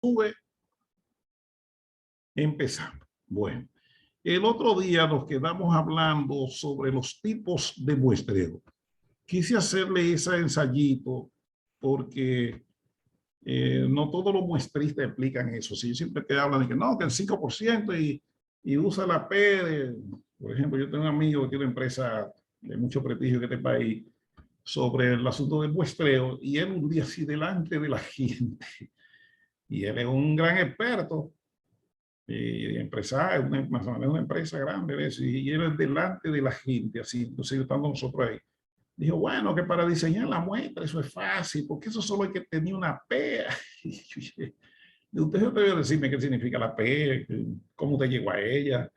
sube, empezamos. Bueno, el otro día nos quedamos hablando sobre los tipos de muestreo. Quise hacerle ese ensayito porque no todos los muestristas explican eso. Si siempre te hablan de que no, que el 5% y usa la P. Por ejemplo, yo tengo un amigo que tiene una empresa de mucho prestigio en este país sobre el asunto del muestreo y él un día así delante de la gente. Y él es un gran experto, empresario, es una empresa grande de eso, y él es delante de la gente, así, entonces estando nosotros ahí. Dijo, bueno, que para diseñar la muestra eso es fácil, porque eso solo hay que tener una P. Usted debe decirme qué significa la P, cómo usted llegó a ella,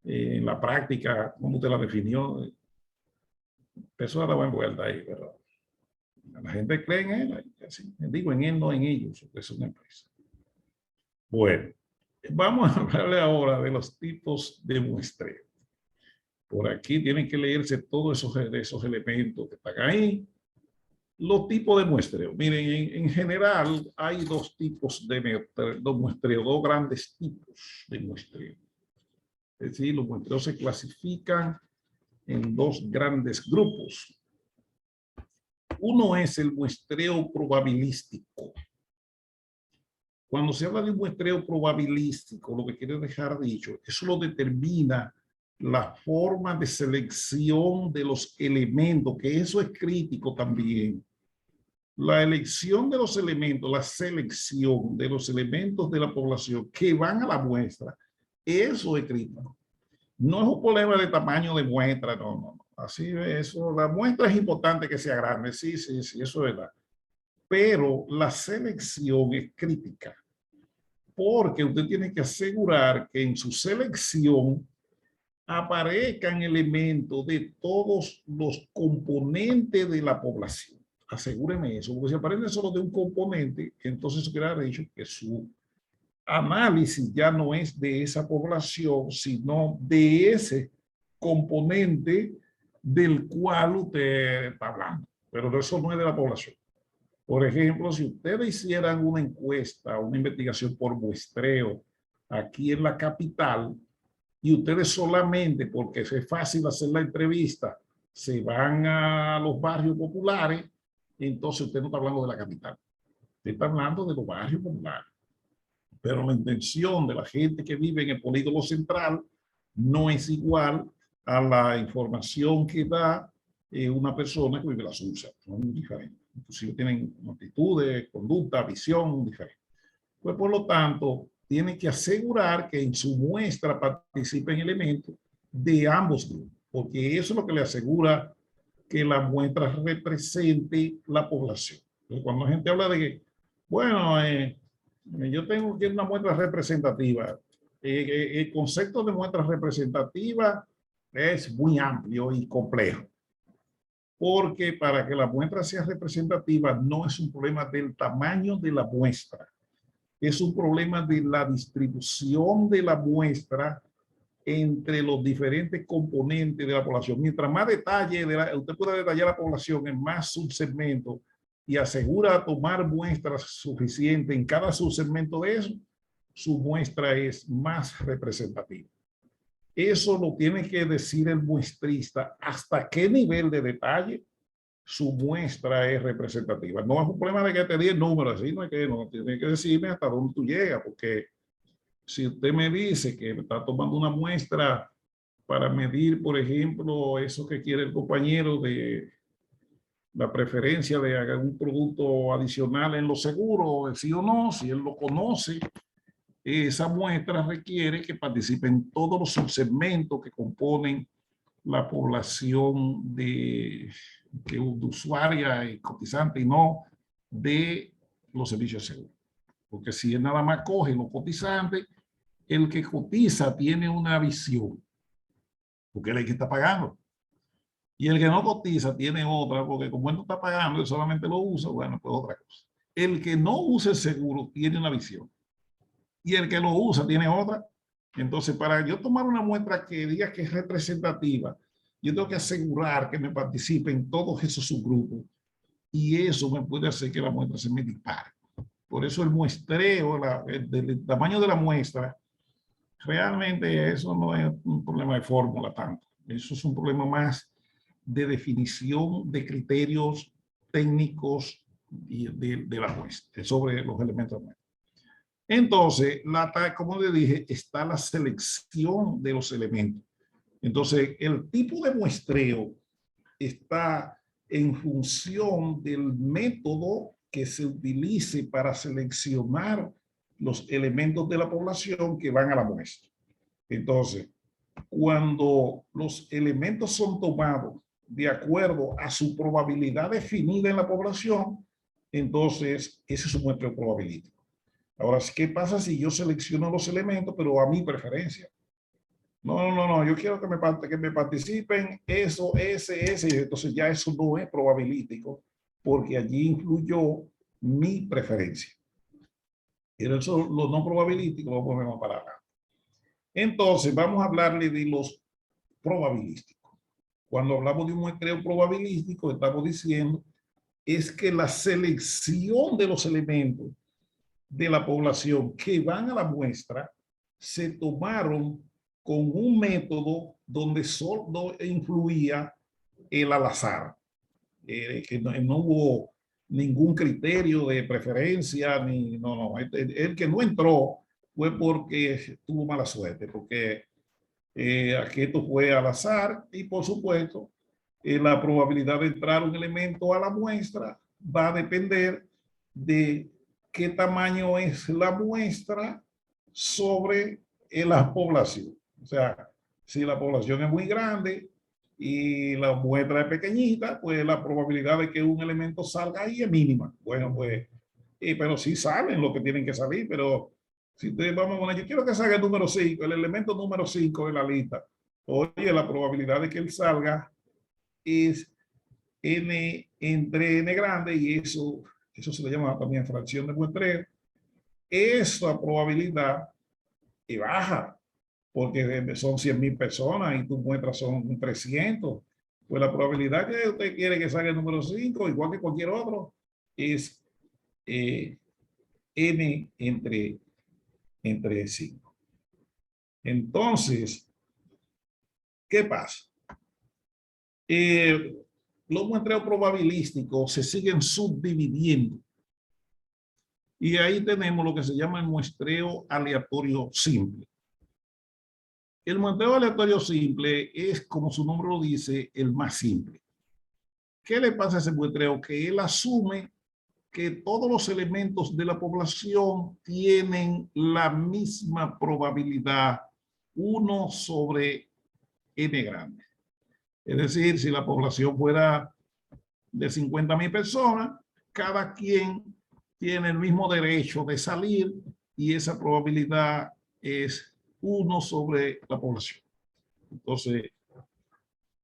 en la práctica, cómo usted la definió. Eso da buena vuelta ahí, pero la gente cree en él, así, digo en él, no en ellos, es una empresa. Bueno, vamos a hablarle ahora de los tipos de muestreo. Por aquí tienen que leerse todos esos elementos que están ahí. Los tipos de muestreo. Miren, en general hay dos tipos de muestreo, dos grandes tipos de muestreo. Es decir, los muestreos se clasifican en dos grandes grupos. Uno es el muestreo probabilístico. Cuando se habla de un muestreo probabilístico, lo que quiere dejar dicho, eso lo determina la forma de selección de los elementos, que eso es crítico también. La elección de los elementos, la selección de los elementos de la población que van a la muestra, eso es crítico. No es un problema de tamaño de muestra, no. Así es eso. La muestra es importante que sea grande, sí, eso es verdad. Pero la selección es crítica, porque usted tiene que asegurar que en su selección aparezcan elementos de todos los componentes de la población. Asegúreme eso, porque si aparece solo de un componente, entonces eso quiere haber dicho que su análisis ya no es de esa población, sino de ese componente del cual usted está hablando. Pero eso no es de la población. Por ejemplo, si ustedes hicieran una encuesta, una investigación por muestreo aquí en la capital, y ustedes solamente, porque es fácil hacer la entrevista, se van a los barrios populares, entonces usted no está hablando de la capital. Usted está hablando de los barrios populares. Pero la intención de la gente que vive en el polígono central no es igual a la información que da una persona que vive en la Sursa. Son diferentes. Inclusive tienen actitudes, conducta, visión diferente. Pues por lo tanto, tiene que asegurar que en su muestra participen elementos de ambos grupos, porque eso es lo que le asegura que la muestra represente la población. Entonces, cuando la gente habla de que, bueno, yo tengo que una muestra representativa, el concepto de muestra representativa es muy amplio y complejo, porque para que la muestra sea representativa no es un problema del tamaño de la muestra, es un problema de la distribución de la muestra entre los diferentes componentes de la población. Mientras más detalle, usted pueda detallar la población en más subsegmentos y asegura tomar muestras suficientes en cada subsegmento de eso, su muestra es más representativa. Eso lo tiene que decir el muestrista hasta qué nivel de detalle su muestra es representativa. No es un problema de que te dé el número, así no es que no, tiene que decirme hasta dónde tú llegas, porque si usted me dice que está tomando una muestra para medir, por ejemplo, eso que quiere el compañero de la preferencia de algún producto adicional en los seguros, sí o no, si él lo conoce, esa muestra requiere que participen todos los subsegmentos que componen la población de usuaria y cotizante y no de los servicios de seguro. Porque si él nada más coge los cotizantes, el que cotiza tiene una visión, porque él es el que está pagando. Y el que no cotiza tiene otra, porque como él no está pagando, él solamente lo usa, bueno, pues otra cosa. El que no usa el seguro tiene una visión. Y el que lo usa tiene otra. Entonces, para yo tomar una muestra que diga que es representativa, yo tengo que asegurar que me participen todos esos subgrupos. Y eso me puede hacer que la muestra se me dispare. Por eso el muestreo, el tamaño de la muestra, realmente eso no es un problema de fórmula tanto. Eso es un problema más de definición de criterios técnicos de la muestra, sobre los elementos de muestra. Entonces, como le dije, está la selección de los elementos. Entonces, el tipo de muestreo está en función del método que se utilice para seleccionar los elementos de la población que van a la muestra. Entonces, cuando los elementos son tomados de acuerdo a su probabilidad definida en la población, entonces ese es un muestreo probabilístico. Ahora, ¿qué pasa si yo selecciono los elementos, pero a mi preferencia? No, yo quiero que me participen eso, ese, entonces ya eso no es probabilístico, porque allí incluyó mi preferencia. Y eso, lo no probabilístico, lo ponemos para acá. Entonces, vamos a hablarle de los probabilísticos. Cuando hablamos de un muestreo probabilístico, estamos diciendo es que la selección de los elementos de la población que van a la muestra se tomaron con un método donde solo influía el al azar, que no hubo ningún criterio de preferencia, el que no entró fue porque tuvo mala suerte, porque aquí esto fue al azar y por supuesto la probabilidad de entrar un elemento a la muestra va a depender de qué tamaño es la muestra sobre la población. O sea, si la población es muy grande y la muestra es pequeñita, pues la probabilidad de que un elemento salga ahí es mínima. Bueno, pues, pero sí salen lo que tienen que salir, pero si ustedes vamos a poner, yo quiero que salga el número 5, el elemento número 5 de la lista. Oye, la probabilidad de que él salga es n entre n grande y eso se le llama también fracción de muestreo. Esa probabilidad es baja porque son 100,000 personas y tus muestras son 300. Pues la probabilidad que usted quiere que salga el número 5, igual que cualquier otro, es n entre 5. Entonces, ¿qué pasa? Los muestreos probabilísticos se siguen subdividiendo. Y ahí tenemos lo que se llama el muestreo aleatorio simple. El muestreo aleatorio simple es, como su nombre lo dice, el más simple. ¿Qué le pasa a ese muestreo? Que él asume que todos los elementos de la población tienen la misma probabilidad, 1 sobre n grande. Es decir, si la población fuera de 50,000 personas, cada quien tiene el mismo derecho de salir y esa probabilidad es 1 sobre la población. Entonces,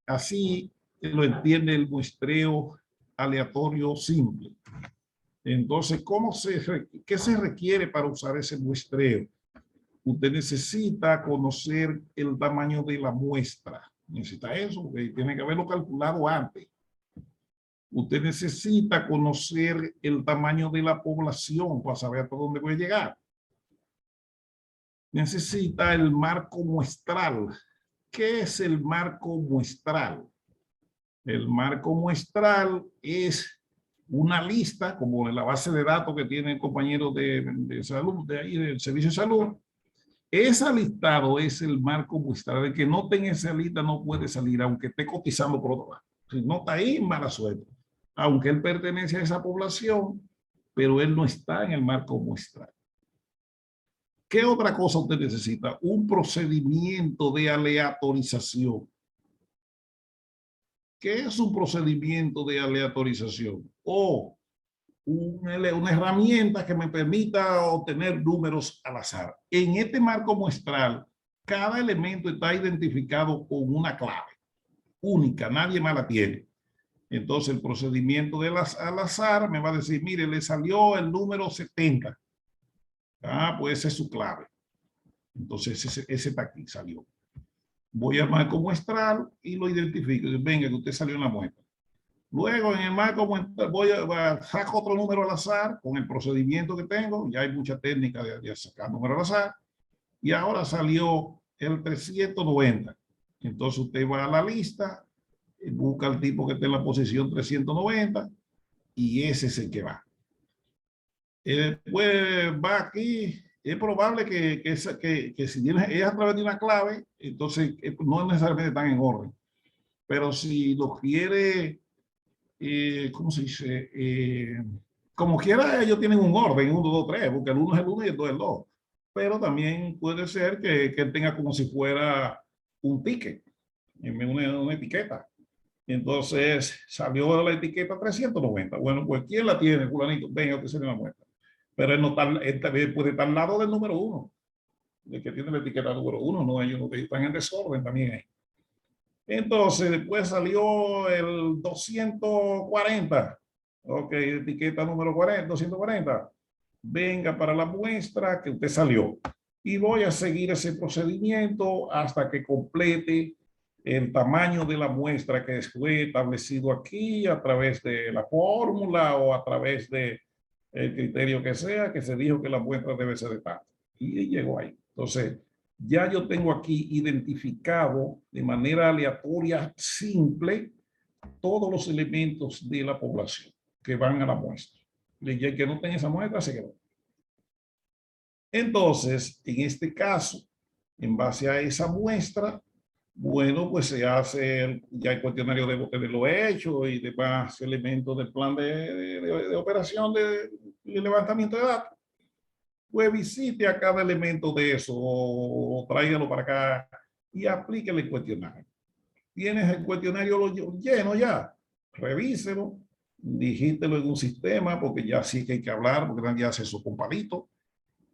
así lo entiende el muestreo aleatorio simple. Entonces, ¿qué se requiere para usar ese muestreo? Usted necesita conocer el tamaño de la muestra. Necesita eso, porque tiene que haberlo calculado antes. Usted necesita conocer el tamaño de la población para saber hasta dónde voy a llegar. Necesita el marco muestral. ¿Qué es el marco muestral? El marco muestral es una lista, como en la base de datos que tiene el compañero de salud, de ahí del servicio de salud. Ese listado es el marco muestral. El que no tenga esa lista no puede salir, aunque esté cotizando por otro lado. Si no está ahí, mala suerte. Aunque él pertenece a esa población, pero él no está en el marco muestral. ¿Qué otra cosa usted necesita? Un procedimiento de aleatorización. ¿Qué es un procedimiento de aleatorización? O una herramienta que me permita obtener números al azar. En este marco muestral, cada elemento está identificado con una clave única, nadie más la tiene. Entonces, el procedimiento al azar me va a decir, mire, le salió el número 70. Ah, pues esa es su clave. Entonces, ese está aquí, salió. Voy al marco muestral y lo identifico. Venga, que usted salió en la muestra. Luego, en el marco, saco otro número al azar con el procedimiento que tengo. Ya hay mucha técnica de sacar número al azar. Y ahora salió el 390. Entonces usted va a la lista, busca el tipo que esté en la posición 390 y ese es el que va. Pues va aquí. Es probable que si es a través de una clave, entonces no necesariamente están en orden. Pero si lo quiere, ¿cómo se dice? Como quiera, ellos tienen un orden, 1, 2, 3, porque el 1 es el 1 y el 2 es el 2. Pero también puede ser que tenga como si fuera un ticket, una etiqueta. Entonces salió la etiqueta 390. Bueno, pues ¿quién la tiene, fulanito? Venga, usted se le muestra. Pero él, no está, él también puede estar al lado del número 1, de que tiene la etiqueta número 1, no hay uno que están en desorden también ahí. Entonces, después salió el 240. Ok, etiqueta número 40, 240. Venga para la muestra que usted salió. Y voy a seguir ese procedimiento hasta que complete el tamaño de la muestra que fue establecido aquí a través de la fórmula o a través de el criterio que sea, que se dijo que la muestra debe ser de tanto. Y llegó ahí. Entonces, ya yo tengo aquí identificado de manera aleatoria, simple, todos los elementos de la población que van a la muestra. Y el que no tenga esa muestra se quedó. Entonces, en este caso, en base a esa muestra, bueno, pues se hace ya el cuestionario de tenerlo hecho y demás elementos del plan de operación de levantamiento de datos. Pues visite a cada elemento de eso o tráigalo para acá y aplíquele el cuestionario. Tienes el cuestionario lleno ya, revíselo, digítelo en un sistema, porque ya sí que hay que hablar, porque nadie hace eso con palito,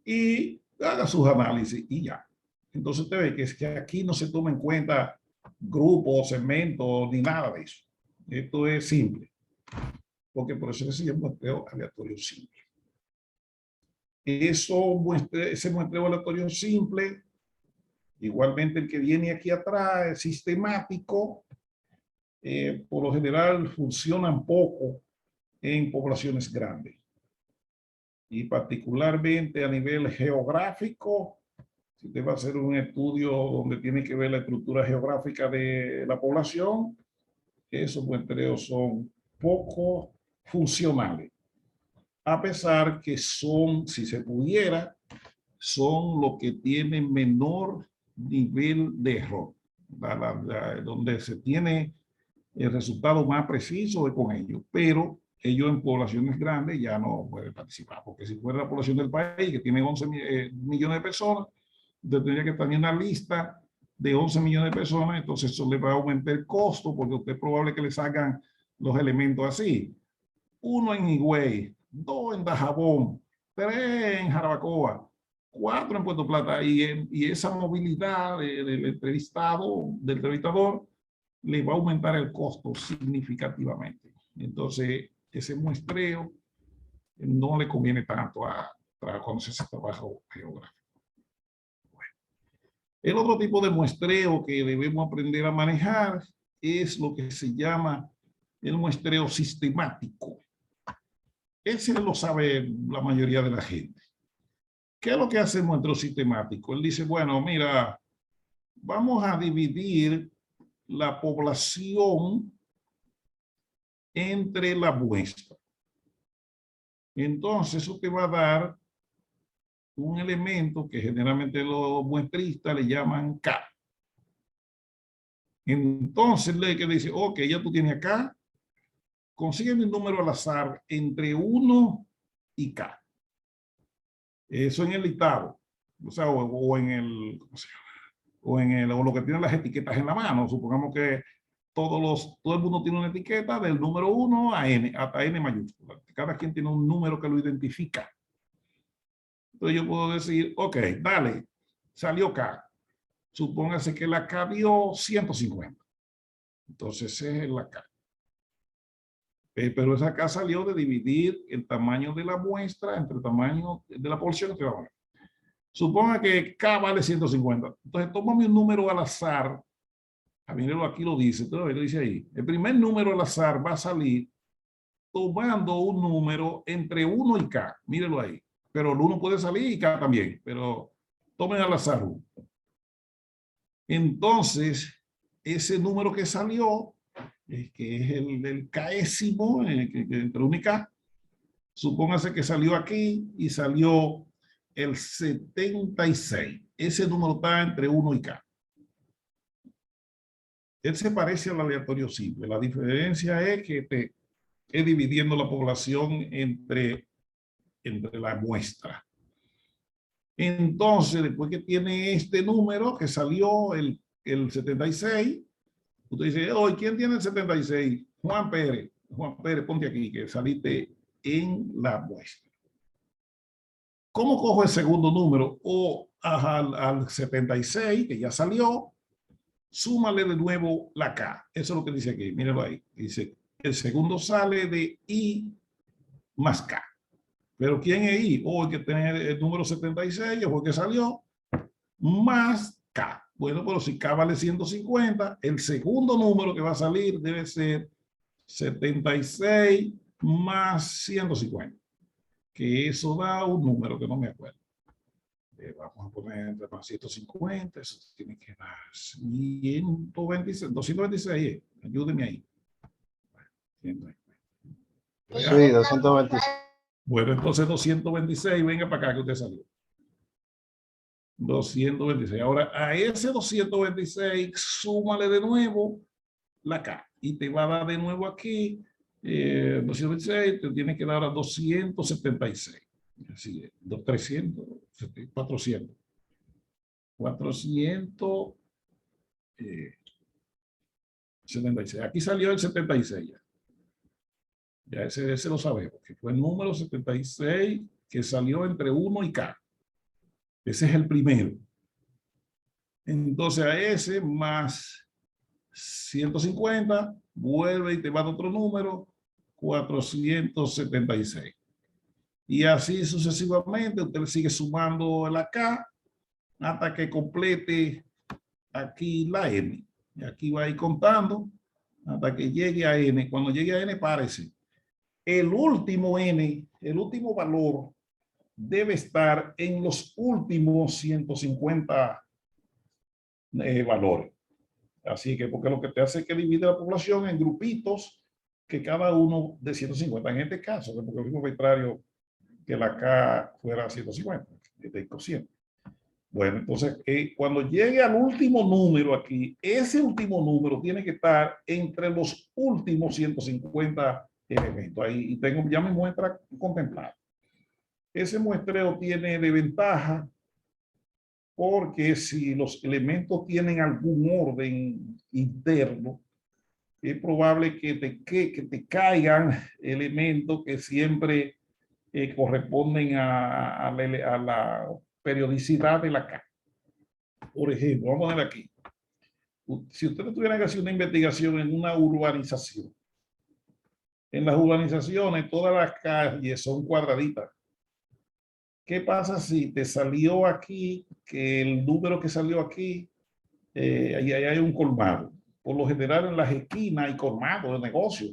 y haga sus análisis y ya. Entonces usted ve que es que aquí no se toma en cuenta grupos, segmentos, ni nada de eso. Esto es simple, porque por eso se llama muestreo aleatorio simple. Ese muestreo aleatorio simple, igualmente el que viene aquí atrás, es sistemático, por lo general funcionan poco en poblaciones grandes. Y particularmente a nivel geográfico, si usted va a hacer un estudio donde tiene que ver la estructura geográfica de la población, esos muestreos son poco funcionales. A pesar que son, si se pudiera, son los que tienen menor nivel de error, donde se tiene el resultado más preciso es con ellos, pero ellos en poblaciones grandes ya no pueden participar, porque si fuera la población del país, que tiene 11 millones de personas, usted tendría que estar en una lista de 11 millones de personas, entonces eso le va a aumentar el costo, porque usted es probable que le sacan los elementos así. 1 en Higüey, 2 en Dajabón, 3 en Jarabacoa, 4 en Puerto Plata, y esa movilidad del entrevistador, le va a aumentar el costo significativamente. Entonces, ese muestreo no le conviene tanto cuando se hace trabajo geográfico. Bueno, el otro tipo de muestreo que debemos aprender a manejar es lo que se llama el muestreo sistemático. Ese lo sabe la mayoría de la gente. ¿Qué es lo que hace el muestreo sistemático? Él dice, bueno, mira, vamos a dividir la población entre la muestra. Entonces, eso te va a dar un elemento que generalmente los muestristas le llaman K. Entonces, le que dice, ok, ya tú tienes acá, consígueme un número al azar entre 1 y K. Eso en el listado, o sea, o en el, o lo que tienen las etiquetas en la mano. Supongamos que todo el mundo tiene una etiqueta del número 1 a N, hasta N mayúscula. Cada quien tiene un número que lo identifica. Entonces yo puedo decir, ok, dale, salió K. Supóngase que la K dio 150. Entonces esa es la K. Pero esa K salió de dividir el tamaño de la muestra entre el tamaño de la porción que va a ver. Suponga que K vale 150. Entonces tómame un número al azar Míralo, aquí lo dice, todo lo dice ahí. El primer número al azar va a salir tomando un número entre 1 y K. Míralo ahí. Pero el 1 puede salir y K también, pero tomen al azar 1. Entonces, ese número que salió, que es el késimo, que entre 1 y K, supóngase que salió aquí y salió el 76. Ese número está entre 1 y K. Él se parece al aleatorio simple. La diferencia es que te es dividiendo la población entre la muestra. Entonces, después que tiene este número que salió el 76, usted dice, hoy, ¿quién tiene el 76? Juan Pérez. Juan Pérez, ponte aquí, que saliste en la muestra. ¿Cómo cojo el segundo número? O al 76, que ya salió, súmale de nuevo la K. Eso es lo que dice aquí. Mírenlo ahí. Dice, el segundo sale de I más K. Pero ¿quién es I? O hay que tener el número 76, o el que salió, más K. Bueno, pero si K vale 150, el segundo número que va a salir debe ser 76 más 150. Que eso da un número que no me acuerdo. Vamos a poner entre más 150, eso tiene que dar 126, 226. Ayúdenme ahí. Sí, 226. Bueno, entonces 226, venga para acá que usted salió. 226. Ahora, a ese 226, súmale de nuevo la K. Y te va a dar de nuevo aquí 226, te tiene que dar a 276. Así es, 300, 400. 476. Aquí salió el 76 ya. Ya ese lo sabemos, que fue el número 76 que salió entre 1 y K. Ese es el primero. Entonces a ese más 150, vuelve y te va a otro número, 476. Y así sucesivamente, usted le sigue sumando la K hasta que complete aquí la N. Y aquí va a ir contando hasta que llegue a N. Cuando llegue a N, párese. El último N, el último valor, debe estar en los últimos 150 valores. Así que, porque lo que te hace es que divide la población en grupitos que cada uno de 150. En este caso, porque es lo contrario que la K fuera 150, de cociente. Bueno, entonces, cuando llegue al último número aquí, ese último número tiene que estar entre los últimos 150 elementos. Ahí tengo ya mi muestra contemplada. Ese muestreo tiene de ventaja porque si los elementos tienen algún orden interno, es probable que te caigan elementos que siempre corresponden a la periodicidad de la K. Por ejemplo, vamos a ver aquí. Si ustedes tuvieran que hacer una investigación en una urbanización, en las urbanizaciones todas las calles son cuadraditas. ¿Qué pasa si te salió aquí, que el número que salió aquí, ahí hay un colmado? Por lo general en las esquinas hay colmados de negocio.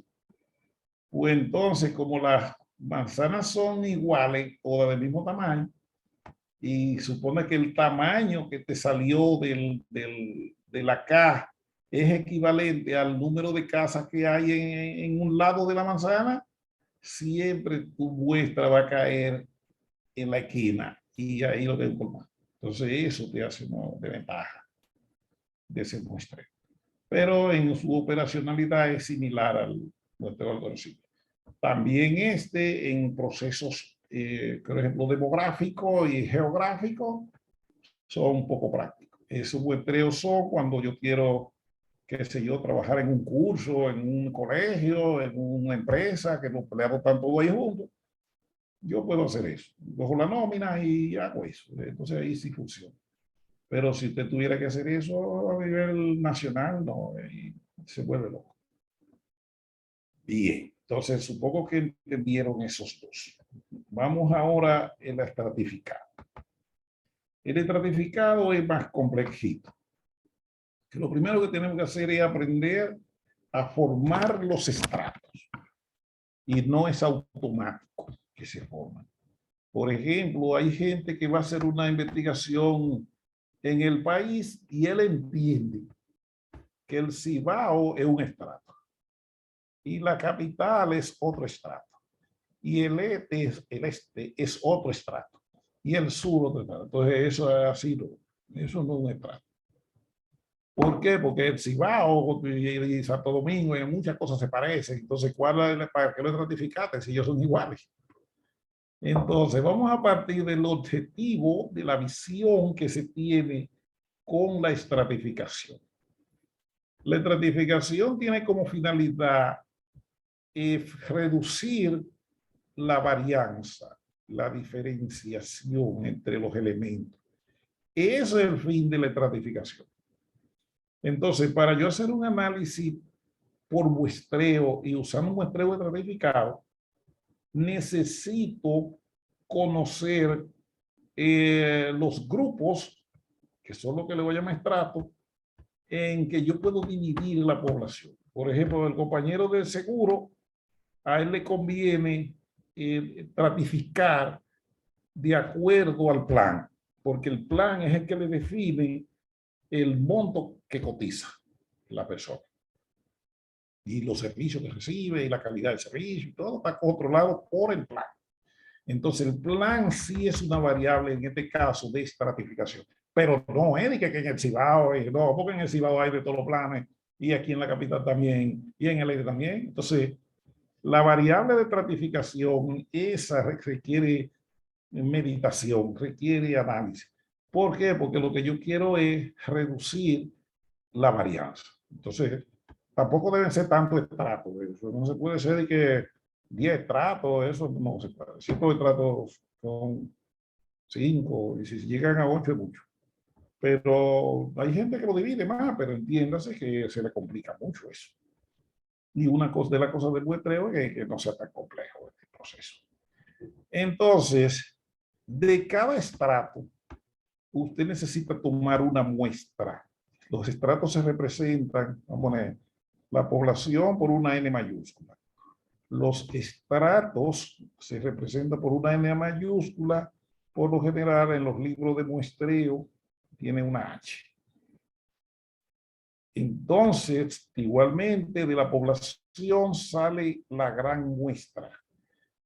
Pues entonces, como las manzanas son iguales, todas del mismo tamaño, y supone que el tamaño que te salió de la K es equivalente al número de casas que hay en un lado de la manzana, siempre tu muestra va a caer en la esquina y ahí lo tengo colmado. Entonces eso te hace una ventaja de ese muestreo. Pero en su operacionalidad es similar al muestreo algorítmico. También en procesos, por ejemplo, demográficos y geográficos, son un poco prácticos. Esos muestreos son cuando yo quiero, qué sé yo, trabajar en un curso, en un colegio, en una empresa, que los empleados están todos ahí juntos. Yo puedo hacer eso. Cojo la nómina y hago eso. Entonces ahí sí funciona. Pero si usted tuviera que hacer eso a nivel nacional, no, se vuelve loco. Bien, entonces supongo que entendieron esos dos. Vamos ahora al estratificado. El estratificado es más complejito. que lo primero que tenemos que hacer es aprender a formar los estratos. Y no es automático que se forman. Por ejemplo, hay gente que va a hacer una investigación en el país y él entiende que el Cibao es un estrato y la capital es otro estrato y el este es otro estrato y el sur otro estrato. Entonces eso es así, eso no es un estrato. ¿Por qué? Porque el Cibao y Santo Domingo en muchas cosas se parecen. Entonces, ¿para qué lo estratificaste si ellos son iguales? Entonces, vamos a partir del objetivo de la visión que se tiene con la estratificación. La estratificación tiene como finalidad reducir la varianza, la diferenciación entre los elementos. Ese es el fin de la estratificación. Entonces, para yo hacer un análisis por muestreo y usando un muestreo estratificado, necesito conocer los grupos, que son lo que le voy a llamar estrato, en que yo puedo dividir la población. Por ejemplo, el compañero del seguro, a él le conviene estratificar de acuerdo al plan, porque el plan es el que le define el monto que cotiza la persona. Y los servicios que recibe y la calidad del servicio y todo está controlado por el plan. Entonces, el plan sí es una variable, en este caso, de estratificación. Pero no es que en el Cibao, no, porque en el Cibao hay de todos los planes, y aquí en la capital también, y en el este también. Entonces, la variable de estratificación, esa requiere meditación, requiere análisis. ¿Por qué? Porque lo que yo quiero es reducir la varianza. Entonces, tampoco deben ser tantos estratos. Eso no se puede ser de que 10 estratos, eso no se puede. 5 estratos son 5, y si llegan a 8 es mucho. Pero hay gente que lo divide más, pero entiéndase que se le complica mucho eso. Y una cosa de las cosas del muestreo es que no sea tan complejo este proceso. Entonces, de cada estrato, usted necesita tomar una muestra. Los estratos se representan, vamos a poner, la población por una N mayúscula. Los estratos se representan por una N mayúscula, por lo general en los libros de muestreo tiene una H. Entonces, igualmente de la población sale la gran muestra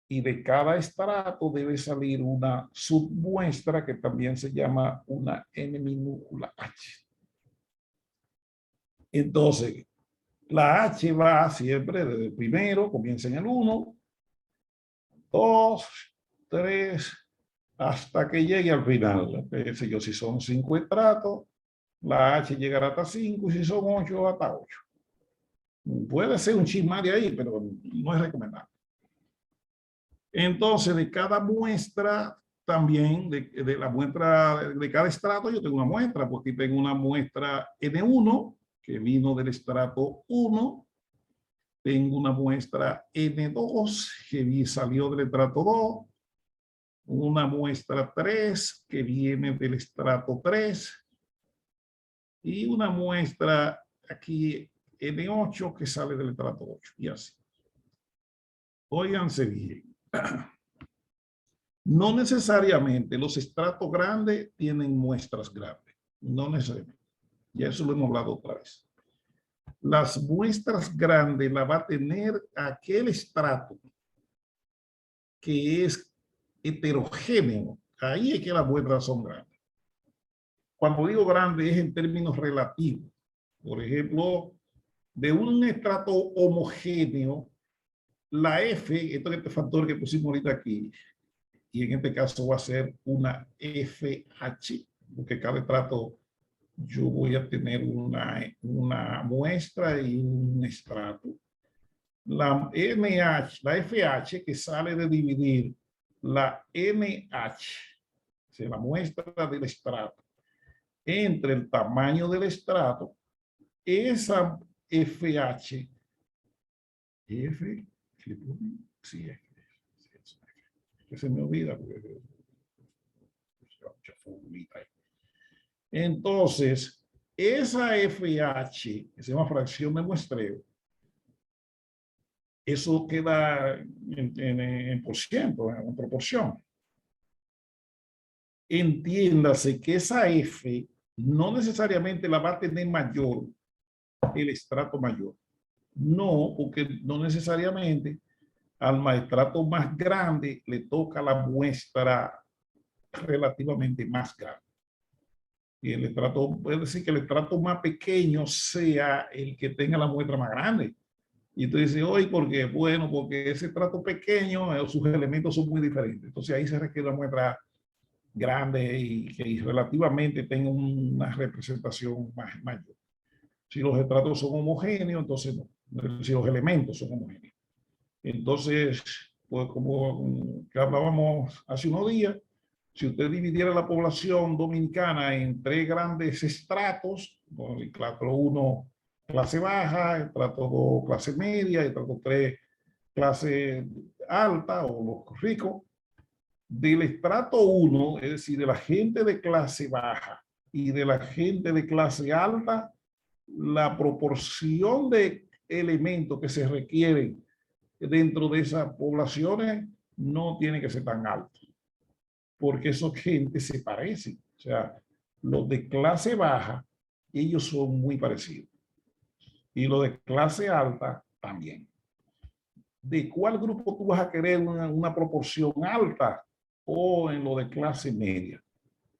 y de cada estrato debe salir una submuestra que también se llama una N minúscula H. Entonces, la H va siempre desde el primero, comienza en el 1, 2, 3, hasta que llegue al final. Yo, si son 5 estratos, la H llegará hasta 5, y si son 8, hasta 8. Puede ser un chismar de ahí, pero no es recomendable. Entonces, de cada muestra, también, de la muestra de cada estrato, yo tengo una muestra, porque tengo una muestra N1, que vino del estrato 1, tengo una muestra N2, que salió del estrato 2, una muestra 3, que viene del estrato 3, y una muestra aquí N8, que sale del estrato 8, y así. Óiganse bien. No necesariamente los estratos grandes tienen muestras grandes. No necesariamente. Ya eso lo hemos hablado otra vez. Las muestras grandes las va a tener aquel estrato que es heterogéneo. Ahí es que las muestras son grandes. Cuando digo grande es en términos relativos. Por ejemplo, de un estrato homogéneo, la F, este factor que pusimos ahorita aquí, y en este caso va a ser una FH, porque cada estrato yo voy a tener una muestra y un estrato. La NH, la FH que sale de dividir la NH, o sea, la muestra del estrato, entre el tamaño del estrato, esa FH, F, sí, que se me olvida porque entonces esa FH, que se llama fracción de muestreo, eso queda en por ciento, en proporción. Entiéndase que esa F no necesariamente la va a tener mayor el estrato mayor. No, porque no necesariamente al maestrato más grande le toca la muestra relativamente más grande. Y el estrato, puede decir que el estrato más pequeño sea el que tenga la muestra más grande. Y tú dices, oye, ¿por qué? Bueno, porque ese estrato pequeño, sus elementos son muy diferentes. Entonces ahí se requiere una muestra grande y que relativamente tenga una representación mayor. Si los estratos son homogéneos, entonces no. Si los elementos son homogéneos. Entonces, pues como que hablábamos hace unos días, si usted dividiera la población dominicana en 3 grandes estratos, el estrato 1 clase baja, el estrato 2 clase media, el estrato 3 clase alta o los ricos, del estrato 1, es decir, de la gente de clase baja y de la gente de clase alta, la proporción de elementos que se requieren dentro de esas poblaciones no tiene que ser tan alto, porque esos gente se parecen. O sea, los de clase baja, ellos son muy parecidos. Y los de clase alta también. ¿De cuál grupo tú vas a querer una proporción alta o en lo de clase media?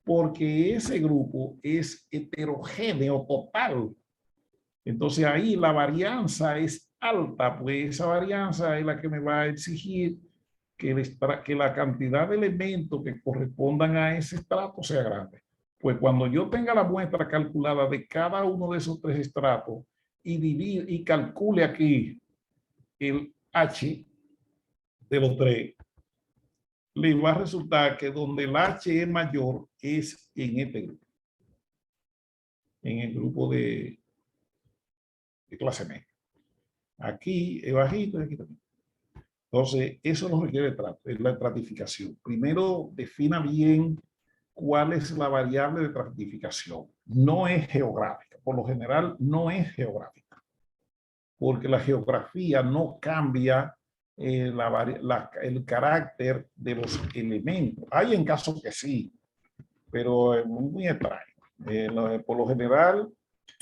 Porque ese grupo es heterogéneo total. Entonces ahí la varianza es alta, pues esa varianza es la que me va a exigir que la cantidad de elementos que correspondan a ese estrato sea grande. Pues cuando yo tenga la muestra calculada de cada uno de esos 3 estratos y calcule aquí el H de los 3, le va a resultar que donde el H es mayor es en este grupo, en el grupo de clase media. Aquí es bajito y aquí también. Entonces, eso no requiere es la estratificación. Primero, defina bien cuál es la variable de estratificación. No es geográfica. Por lo general, no es geográfica. Porque la geografía no cambia el carácter de los elementos. Hay en casos que sí, pero es muy extraño. Por lo general,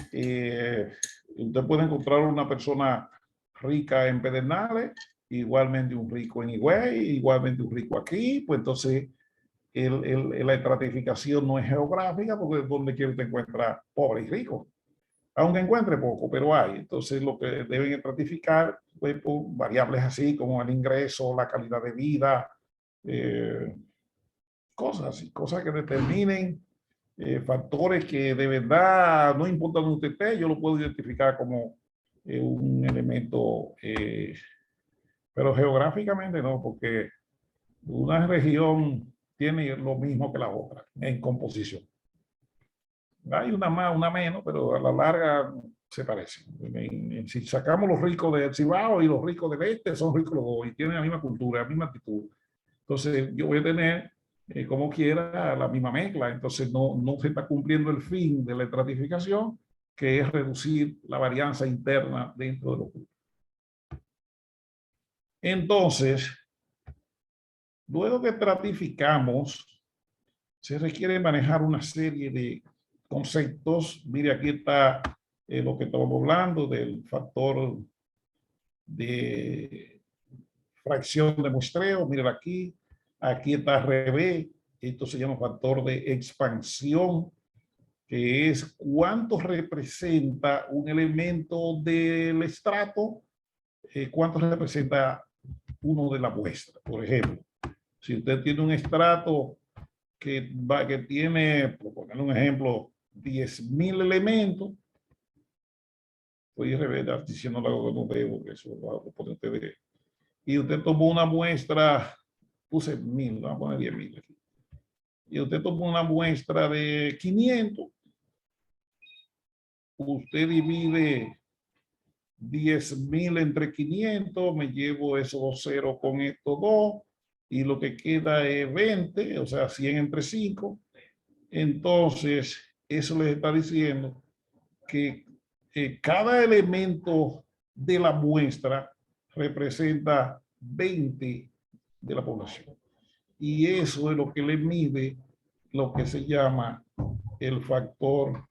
usted puede encontrar una persona rica en Pedernales, igualmente un rico en Higüey, igualmente un rico aquí, pues entonces la estratificación no es geográfica porque es donde quiera usted encuentra pobre y rico, aunque encuentre poco, pero hay. Entonces lo que deben estratificar pues, variables así como el ingreso, la calidad de vida, cosas así, cosas que determinen factores que de verdad, no importa donde usted esté, yo lo puedo identificar como un elemento, pero geográficamente no, porque una región tiene lo mismo que la otra en composición. Hay una más, una menos, pero a la larga se parecen. Si sacamos los ricos del Cibao y los ricos del Este, son ricos los dos y tienen la misma cultura, la misma actitud. Entonces yo voy a tener como quiera la misma mezcla. Entonces no se está cumpliendo el fin de la estratificación, que es reducir la varianza interna dentro de los grupos. Entonces, luego que estratificamos, se requiere manejar una serie de conceptos. Mire, aquí está lo que estamos hablando del factor de fracción de muestreo. Mire aquí. Aquí está RB, esto se llama factor de expansión, que es cuánto representa un elemento del estrato, cuánto representa uno de la muestra. Por ejemplo, si usted tiene un estrato que tiene, por poner un ejemplo, 10.000 elementos, estoy diciendo algo que no debo, que eso lo pone usted, y usted tomó una muestra, puse 1.000, vamos a poner 10.000 aquí. Y usted toma una muestra de 500, usted divide 10.000 entre 500, me llevo esos 2 ceros con estos 2, y lo que queda es 20, o sea, 100 entre 5. Entonces, eso les está diciendo que cada elemento de la muestra representa 20 de la población. Y eso es lo que le mide lo que se llama el factor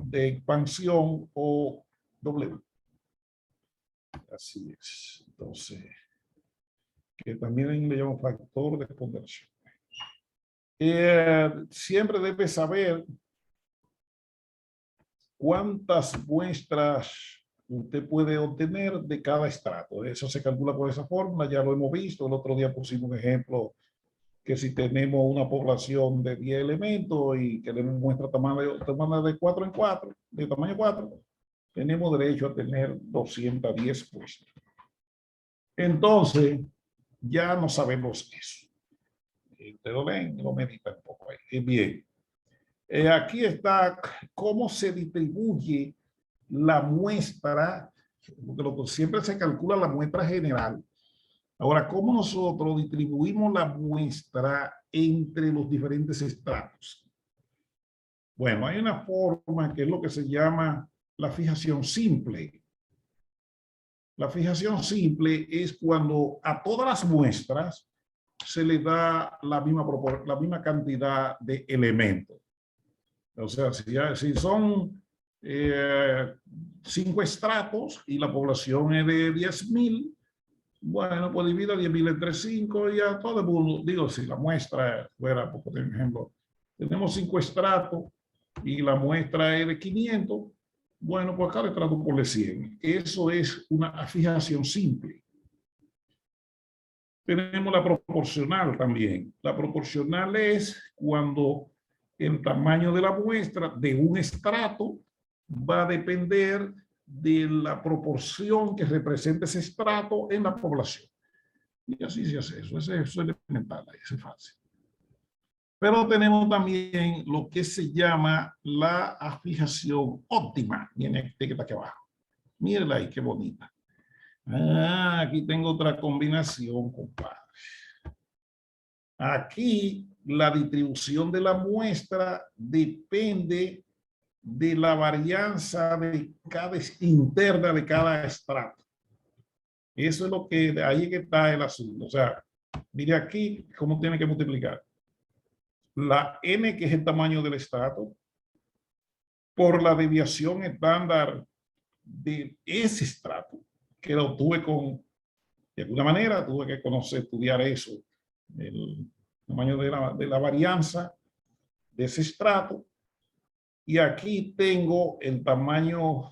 de expansión o W. Así es. Entonces, que también le llaman factor de ponderación. Siempre debe saber cuántas muestras usted puede obtener de cada estrato. Eso se calcula por esa fórmula, ya lo hemos visto. El otro día pusimos un ejemplo que si tenemos una población de 10 elementos y queremos muestra tamaño de 4 en 4, de tamaño 4, tenemos derecho a tener 210 muestras. Entonces, ya no sabemos eso. Ustedes lo ven, lo meditan un poco ahí. Bien. Aquí está cómo se distribuye la muestra, porque siempre se calcula la muestra general. Ahora, ¿cómo nosotros distribuimos la muestra entre los diferentes estratos? Bueno, hay una forma que es lo que se llama la fijación simple. La fijación simple es cuando a todas las muestras se le da la misma cantidad de elementos. O sea, si son 5 estratos y la población es de 10.000, bueno, pues divida 10.000 entre 5 y a todo el mundo, digo, si la muestra fuera, por ejemplo, tenemos 5 estratos y la muestra es de 500, bueno, pues cada estrato ponle 100. Eso es una fijación simple. Tenemos la proporcional también. La proporcional es cuando el tamaño de la muestra de un estrato va a depender de la proporción que representa ese estrato en la población. Y así se hace eso. Eso es elemental, eso es fácil. Pero tenemos también lo que se llama la fijación óptima. Viene etiqueta aquí abajo. Mírenla ahí, qué bonita. Aquí tengo otra combinación, compadre. Aquí la distribución de la muestra depende de la varianza de interna de cada estrato. Eso es lo que, ahí que está el asunto. O sea, mire aquí cómo tiene que multiplicar. La n, que es el tamaño del estrato, por la desviación estándar de ese estrato, que lo obtuve de alguna manera, tuve que estudiar eso, el tamaño de la varianza de ese estrato. Y aquí tengo el tamaño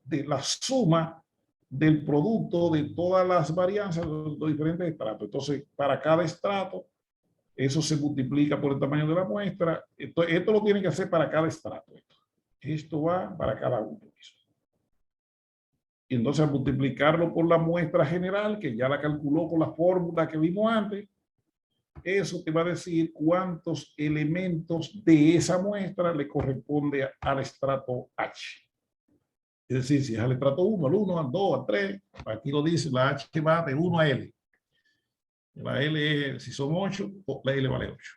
de la suma del producto de todas las varianzas de los diferentes estratos. Entonces, para cada estrato, eso se multiplica por el tamaño de la muestra. Esto lo tiene que hacer para cada estrato. Esto va para cada uno. Y entonces, al multiplicarlo por la muestra general, que ya la calculó con la fórmula que vimos antes, eso te va a decir cuántos elementos de esa muestra le corresponde al estrato H. Es decir, si es al estrato 1, al 1, al 2, al 3, aquí lo dice, la H va de 1 a L. La L, si son 8, la L vale 8.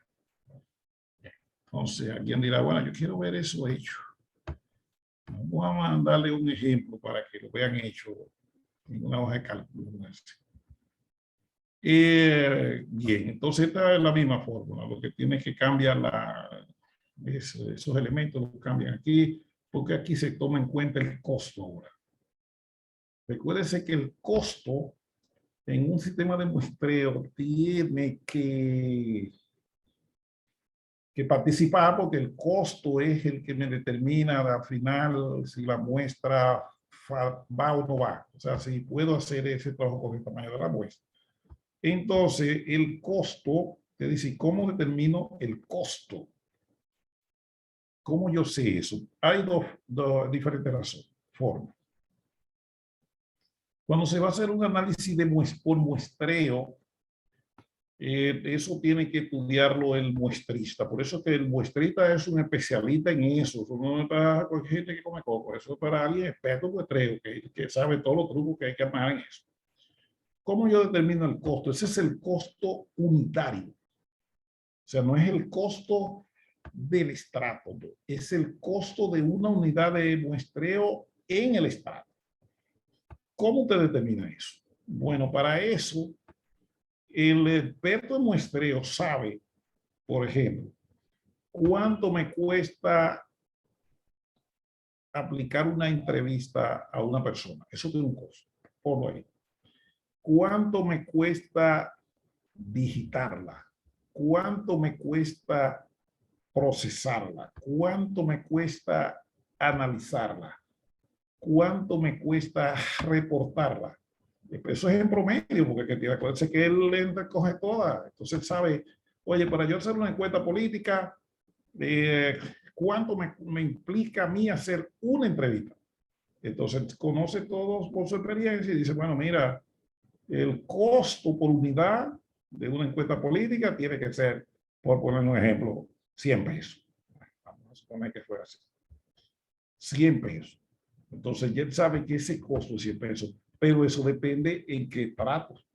Entonces, alguien dirá, bueno, yo quiero ver eso hecho. Vamos a mandarle un ejemplo para que lo vean hecho en una hoja de cálculo. Bien, entonces esta es la misma fórmula. Lo que tiene que cambiar esos elementos, lo cambian aquí, porque aquí se toma en cuenta el costo ahora. Recuérdese que el costo en un sistema de muestreo tiene que participar, porque el costo es el que me determina al final si la muestra va o no va. O sea, si puedo hacer ese trabajo con el tamaño de la muestra. Entonces, el costo, te dice, ¿cómo determino el costo? ¿Cómo yo sé eso? Hay dos diferentes formas. Cuando se va a hacer un análisis por muestreo, eso tiene que estudiarlo el muestrista. Por eso que el muestrista es un especialista en eso. Eso no es para gente que come coco. Eso es para alguien experto en muestreo, que sabe todos los trucos que hay que armar en eso. ¿Cómo yo determino el costo? Ese es el costo unitario. O sea, no es el costo del estrato 2. Es el costo de una unidad de muestreo en el estrato. ¿Cómo te determina eso? Bueno, para eso, el experto en muestreo sabe, por ejemplo, cuánto me cuesta aplicar una entrevista a una persona. Eso tiene un costo. Ponlo ahí. ¿Cuánto me cuesta digitarla? ¿Cuánto me cuesta procesarla? ¿Cuánto me cuesta analizarla? ¿Cuánto me cuesta reportarla? Eso es en promedio, porque acuérdense que él coge todas. Entonces él sabe, oye, para yo hacer una encuesta política, ¿cuánto me implica a mí hacer una entrevista? Entonces conoce todos por su experiencia y dice, bueno, mira, el costo por unidad de una encuesta política tiene que ser, por poner un ejemplo, 100 pesos. Vamos a suponer que fuera así. 100 pesos. Entonces ya él sabe que ese costo es 100 pesos, pero eso depende en qué tratos.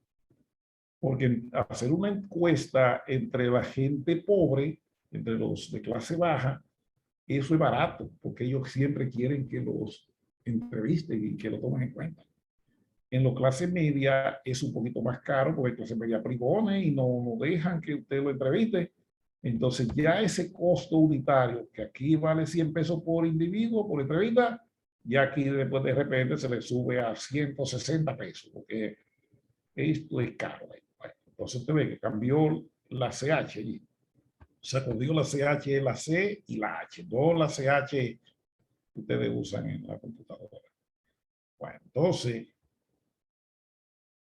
Porque hacer una encuesta entre la gente pobre, entre los de clase baja, eso es barato, porque ellos siempre quieren que los entrevisten y que lo tomen en cuenta. En la clase media es un poquito más caro, porque la clase media prigone y no dejan que usted lo entreviste. Entonces ya ese costo unitario, que aquí vale 100 pesos por individuo, por entrevista, ya aquí después de repente se le sube a 160 pesos, porque esto es caro. Bueno, entonces usted ve que cambió la CH allí. O sea, cuando digo la CH es la C y la H, no la CH que ustedes usan en la computadora. Bueno, entonces,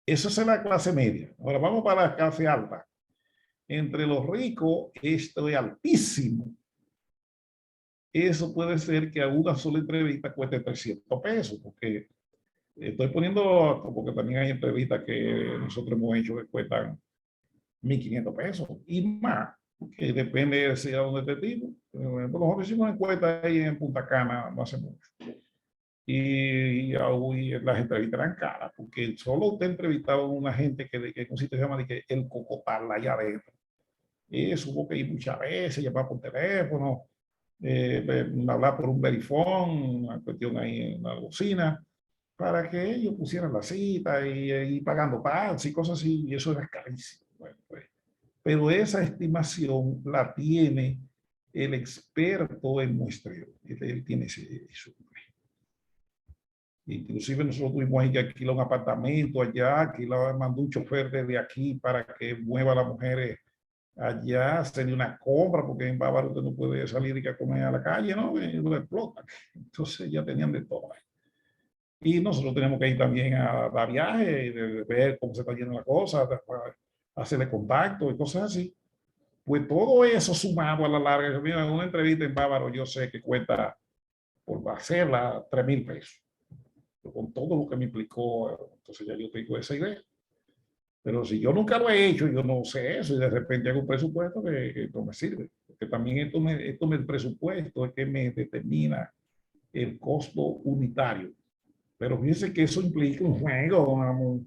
eso es la clase media. Ahora vamos para la clase alta. Entre los ricos, esto es altísimo. Eso puede ser que a una sola entrevista cueste 300 pesos, porque estoy poniendo, porque también hay entrevistas que nosotros hemos hecho que cuestan 1.500 pesos y más, que depende de si a dónde te tipo. Nosotros hicimos una encuesta ahí en Punta Cana no hace mucho. Y las entrevistas eran caras, porque solo usted entrevistaba a una gente que un sitio se llama El Cocotal allá adentro. Eso hubo que ir muchas veces, llamar por teléfono, hablar por un verifón, una cuestión ahí en la bocina, para que ellos pusieran la cita y pagando taxi y cosas así, y eso era carísimo. Bueno, pues, pero esa estimación la tiene el experto en muestreo. Él tiene eso. Inclusive nosotros tuvimos ahí que alquilar un apartamento allá, que la mandó un chofer desde aquí para que mueva a las mujeres allá, hacer una compra, porque en Bávaro usted no puede salir y comer a la calle, ¿no? Y lo explotan. Entonces ya tenían de todo ahí. Y nosotros tenemos que ir también a dar viajes, de ver cómo se está yendo la cosa, hacerle contacto y cosas así. Pues todo eso sumado a la larga, mira, una entrevista en Bávaro yo sé que cuesta por hacerla 3.000 pesos. Con todo lo que me implicó, entonces ya yo tengo esa idea. Pero si yo nunca lo he hecho, yo no sé eso, y de repente hago un presupuesto que no me sirve. Porque también esto me presupuesto es que me determina el costo unitario. Pero fíjense que eso implica un juego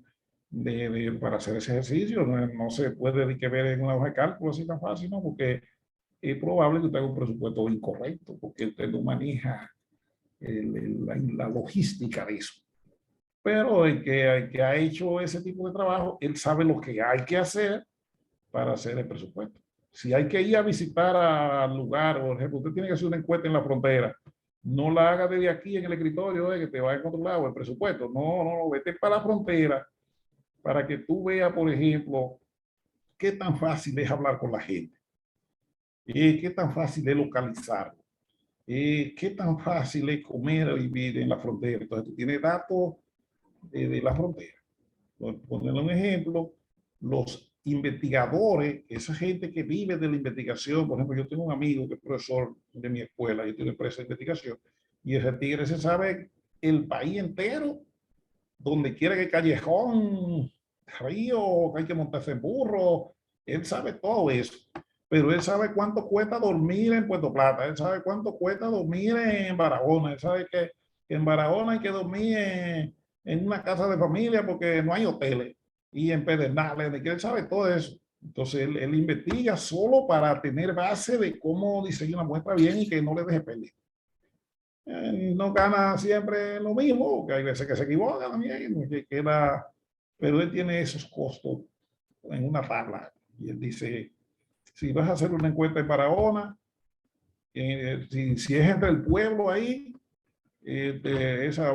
para hacer ese ejercicio. No se puede que ver en una hoja de cálculo así tan fácil, ¿no? Porque es probable que usted haga un presupuesto incorrecto, porque usted no maneja la logística de eso. Pero el que ha hecho ese tipo de trabajo, él sabe lo que hay que hacer para hacer el presupuesto. Si hay que ir a visitar al lugar, por ejemplo, usted tiene que hacer una encuesta en la frontera, no la haga desde aquí en el escritorio, que te vaya a otro lado el presupuesto. No, vete para la frontera para que tú veas, por ejemplo, qué tan fácil es hablar con la gente, qué tan fácil es localizarlo, qué tan fácil es comer o vivir en la frontera. Entonces, tú tienes datos de la frontera. Por ponerle un ejemplo, los investigadores, esa gente que vive de la investigación, por ejemplo, yo tengo un amigo que es profesor de mi escuela, yo tengo una empresa de investigación, y ese tigre se sabe el país entero, donde quiera que callejón, río, que hay que montarse en burro, él sabe todo eso. Pero él sabe cuánto cuesta dormir en Puerto Plata, él sabe cuánto cuesta dormir en Barahona, él sabe que en Barahona hay que dormir en una casa de familia porque no hay hoteles, y en Pedernales, él sabe todo eso. Entonces, él investiga solo para tener base de cómo diseñar una muestra bien y que no le deje perder. No gana siempre lo mismo, que hay veces que se equivoca también, que queda, pero él tiene esos costos en una tabla. Y él dice, si vas a hacer una encuesta en Barahona, si es entre el pueblo ahí,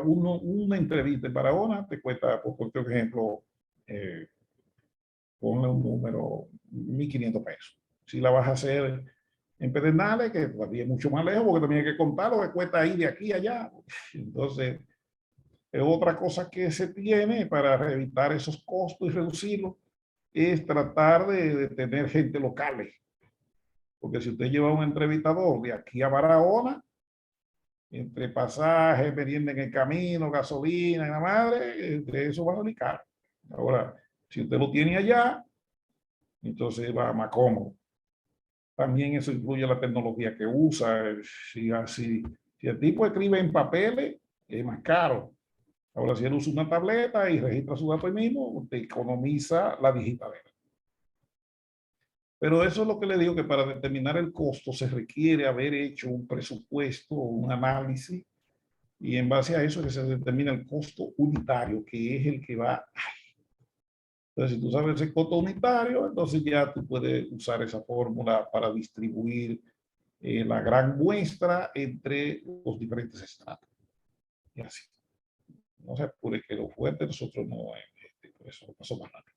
una entrevista en Barahona te cuesta, por ejemplo, ponle un número, 1.500 pesos. Si la vas a hacer en Pedernales, que todavía es mucho más lejos, porque también hay que contar lo que cuesta ir de aquí a allá. Entonces, es otra cosa que se tiene para evitar esos costos y reducirlos, es tratar de tener gente local. Porque si usted lleva un entrevistador de aquí a Barahona, entre pasajes, merienda en el camino, gasolina y la madre, entre eso va a salir caro. Ahora, si usted lo tiene allá, entonces va más cómodo. También eso incluye la tecnología que usa. Si el tipo escribe en papeles, es más caro. Ahora, si él usa una tableta y registra su dato ahí mismo, usted economiza la digitalera. Pero eso es lo que le digo, que para determinar el costo se requiere haber hecho un presupuesto, un análisis, y en base a eso que se determina el costo unitario, que es el que va. Entonces, si tú sabes el costo unitario, entonces ya tú puedes usar esa fórmula para distribuir la gran muestra entre los diferentes estratos. Y así. No se apure que lo fuerte nosotros no es. Eso pasó más rápido.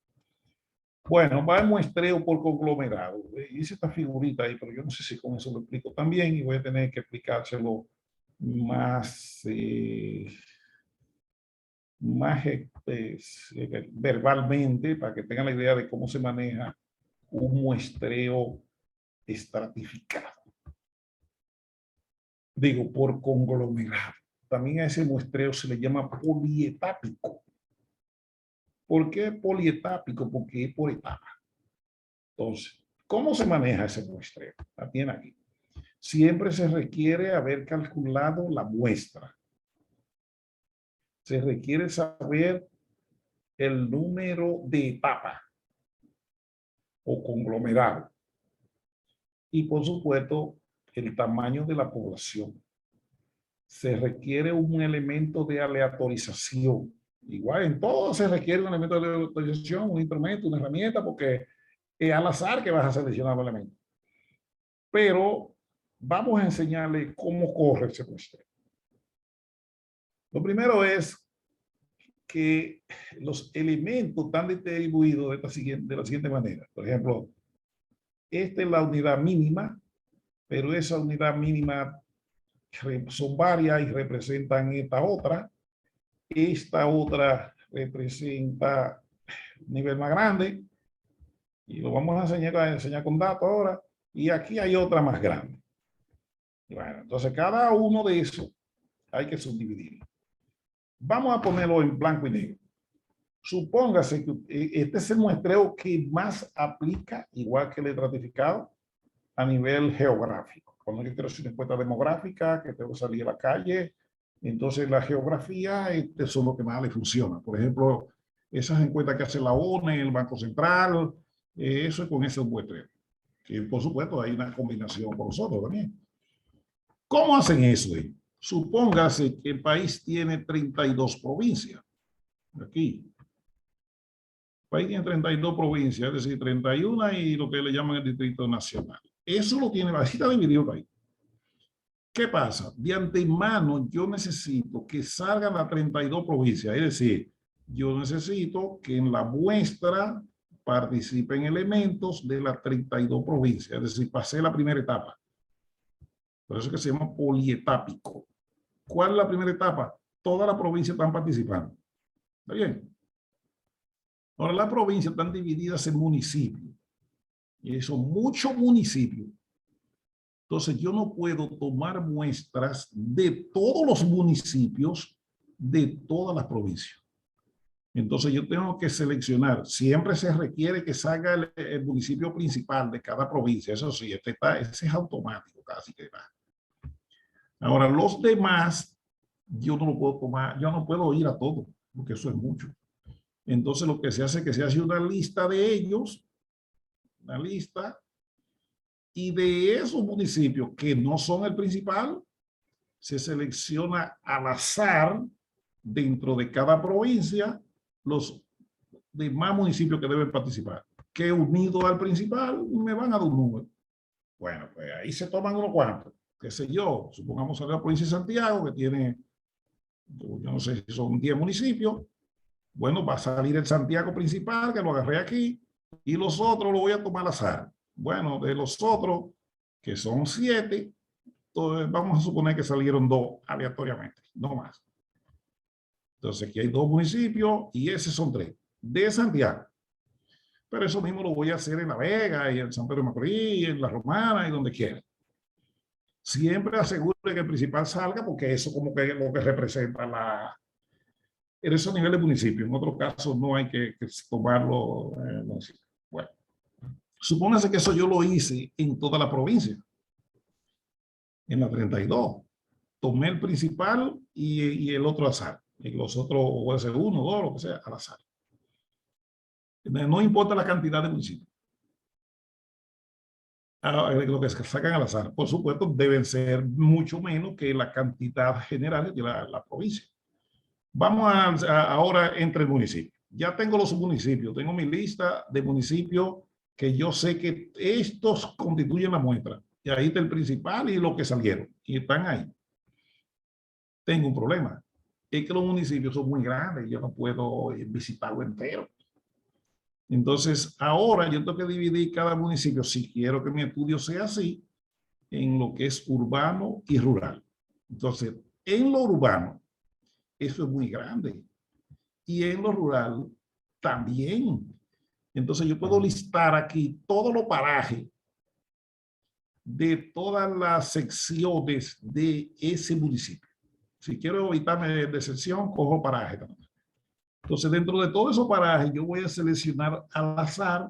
Bueno, va el muestreo por conglomerado. Hice esta figurita ahí, pero yo no sé si con eso lo explico también y voy a tener que explicárselo más, verbalmente para que tengan la idea de cómo se maneja un muestreo estratificado. Digo, por conglomerado. También a ese muestreo se le llama polietápico. ¿Por qué polietápico? Porque es por etapa. Entonces, ¿cómo se maneja ese muestreo? La tiene aquí. Siempre se requiere haber calculado la muestra. Se requiere saber el número de etapas o conglomerado. Y por supuesto, el tamaño de la población. Se requiere un elemento de aleatorización. Igual en todo se requiere un elemento de aleatorización, un instrumento, una herramienta, porque es al azar que vas a seleccionar los elementos. Pero vamos a enseñarle cómo corre ese muestreo. Lo primero es que los elementos están distribuidos de la siguiente manera. Por ejemplo, esta es la unidad mínima, pero esa unidad mínima son varias y representan esta otra. Esta otra representa un nivel más grande y lo vamos a enseñar con datos ahora. Y aquí hay otra más grande. Bueno, entonces cada uno de esos hay que subdividirlo. Vamos a ponerlo en blanco y negro. Supóngase que este es el muestreo que más aplica, igual que el estratificado, a nivel geográfico. Cuando yo quiero hacer una encuesta demográfica, que tengo que salir a la calle, entonces la geografía son lo que más le funciona. Por ejemplo, esas encuestas que hace la ONE, el Banco Central, eso es con ese muestreo. Que por supuesto hay una combinación con nosotros también. ¿Cómo hacen eso? Supóngase que el país tiene 32 provincias. Aquí. El país tiene 32 provincias, es decir, 31 y lo que le llaman el Distrito Nacional. Eso lo tiene, así está dividido el país. ¿Qué pasa? De antemano yo necesito que salgan las 32 provincias, es decir, yo necesito que en la muestra participen elementos de las 32 provincias, es decir, pasé la primera etapa. Por eso es que se llama polietápico. ¿Cuál es la primera etapa? Todas las provincias están participando. ¿Está bien? Ahora, las provincias están divididas en municipios. Y son muchos municipios. Entonces, yo no puedo tomar muestras de todos los municipios de todas las provincias. Entonces, yo tengo que seleccionar. Siempre se requiere que salga el municipio principal de cada provincia. Eso sí, ese es automático, casi que va. Ahora, los demás, yo no lo puedo tomar, yo no puedo ir a todos, porque eso es mucho. Entonces, lo que se hace es que se hace una lista de ellos una lista, y de esos municipios que no son el principal, se selecciona al azar dentro de cada provincia los demás municipios que deben participar, que unido al principal me van a dar un número. Bueno, pues ahí se toman unos cuantos, qué sé yo, supongamos a la provincia de Santiago, que tiene, yo no sé si son 10 municipios. Bueno, va a salir el Santiago principal, que lo agarré aquí, y los otros lo voy a tomar al azar. Bueno, de los otros, que son 7, vamos a suponer que salieron 2 aleatoriamente, no más. Entonces, aquí hay 2 municipios y esos son 3 de Santiago. Pero eso mismo lo voy a hacer en La Vega y en San Pedro de Macorís, en La Romana y donde quiera. Siempre asegure que el principal salga, porque eso como que es lo que representa la... En esos niveles de municipio. En otros casos no hay que tomarlo. Bueno, supóngase que eso yo lo hice en toda la provincia. En la 32. Tomé el principal y el otro azar. Y los otros, puede ser 1, 2, lo que sea, al azar. No importa la cantidad de municipios. Lo que sacan al azar, por supuesto, deben ser mucho menos que la cantidad general de la provincia. Vamos ahora entre municipios. Ya tengo los municipios, tengo mi lista de municipios que yo sé que estos constituyen la muestra. Y ahí está el principal y los que salieron. Y están ahí. Tengo un problema. Es que los municipios son muy grandes. Yo no puedo visitarlo entero. Entonces, ahora yo tengo que dividir cada municipio, si quiero que mi estudio sea así, en lo que es urbano y rural. Entonces, en lo urbano, eso es muy grande. Y en lo rural, también. Entonces, yo puedo listar aquí todos los parajes de todas las secciones de ese municipio. Si quiero evitarme de sección, cojo paraje también. Entonces, dentro de todos esos parajes, yo voy a seleccionar al azar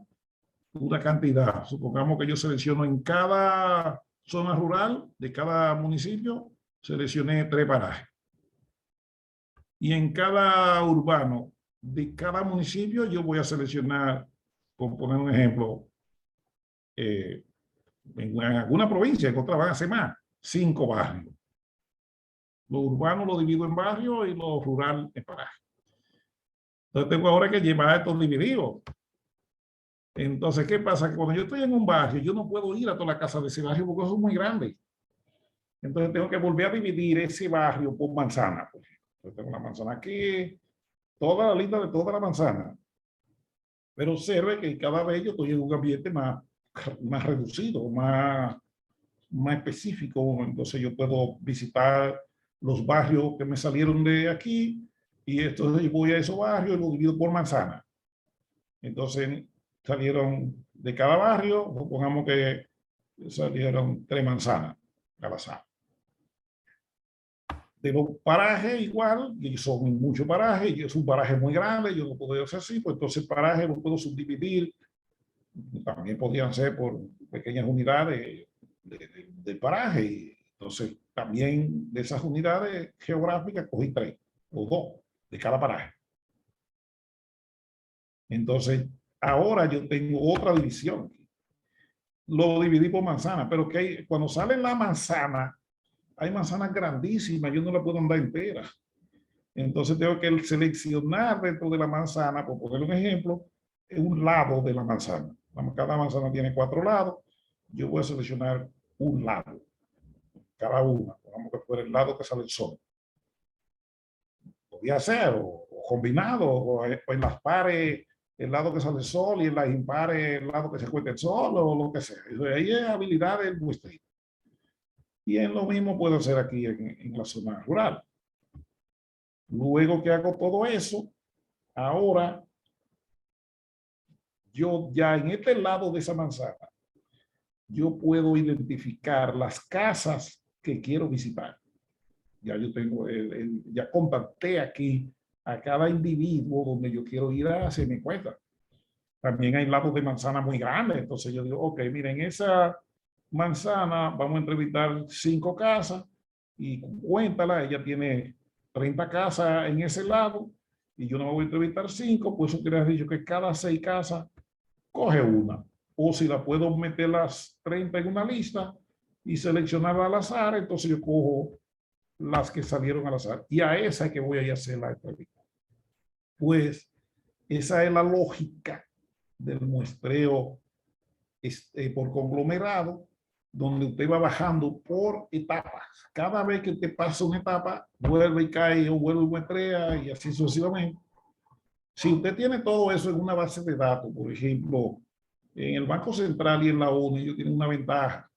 una cantidad. Supongamos que yo selecciono en cada zona rural de cada municipio, seleccioné 3 parajes. Y en cada urbano de cada municipio, yo voy a seleccionar, por poner un ejemplo, en alguna provincia, en otra van a ser más, 5 barrios. Lo urbano lo divido en barrios y lo rural en parajes. Entonces tengo ahora que llevar estos divididos. Entonces, ¿qué pasa? Que cuando yo estoy en un barrio, yo no puedo ir a toda la casa de ese barrio porque eso es muy grande. Entonces tengo que volver a dividir ese barrio por manzana. Entonces tengo una manzana aquí, toda la lista de toda la manzana. Pero observe que cada vez yo estoy en un ambiente más reducido, más específico. Entonces yo puedo visitar los barrios que me salieron de aquí y entonces yo voy a esos barrios y lo divido por manzana. Entonces salieron de cada barrio, supongamos que salieron 3 manzanas al azar. De los parajes igual, y son muchos parajes, y es un paraje muy grande, yo no puedo hacer así, pues entonces paraje lo puedo subdividir, también podrían ser por pequeñas unidades de paraje, y entonces también de esas unidades geográficas cogí 3 o 2 de cada paraje. Entonces, ahora yo tengo otra división. Lo dividí por manzana, pero que cuando sale la manzana, hay manzanas grandísimas, yo no la puedo andar entera. Entonces tengo que seleccionar dentro de la manzana, por poner un ejemplo, un lado de la manzana. Cada manzana tiene 4 lados. Yo voy a seleccionar un lado, cada una. Vamos que fuera el lado que sale el sol. Podría ser, o combinado, o en las pares, el lado que sale el sol, y en las impares, el lado que se encuentra el sol, o lo que sea. Ahí es habilidad del muestreo. Y en lo mismo puedo hacer aquí en la zona rural. Luego que hago todo eso, ahora yo ya en este lado de esa manzana, yo puedo identificar las casas que quiero visitar. Ya yo tengo, ya contacté aquí a cada individuo donde yo quiero ir a hacer mi cuenta. También hay lados de manzana muy grandes, entonces yo digo, ok, miren, esa manzana vamos a entrevistar 5 casas y cuéntala, ella tiene 30 casas en ese lado y yo no me voy a entrevistar 5, pues eso quiere decir que cada 6 casas coge una. o si la puedo meter las 30 en una lista y seleccionar al azar, entonces yo cojo las que salieron al azar y a esa es que voy a ir a hacer la entrevista. Pues esa es la lógica del muestreo por conglomerado, donde usted va bajando por etapas. Cada vez que usted pasa una etapa, vuelve y cae o vuelve y muestrea y así sucesivamente. Si usted tiene todo eso en una base de datos, por ejemplo, en el Banco Central y en la ONU, ellos tienen una ventaja.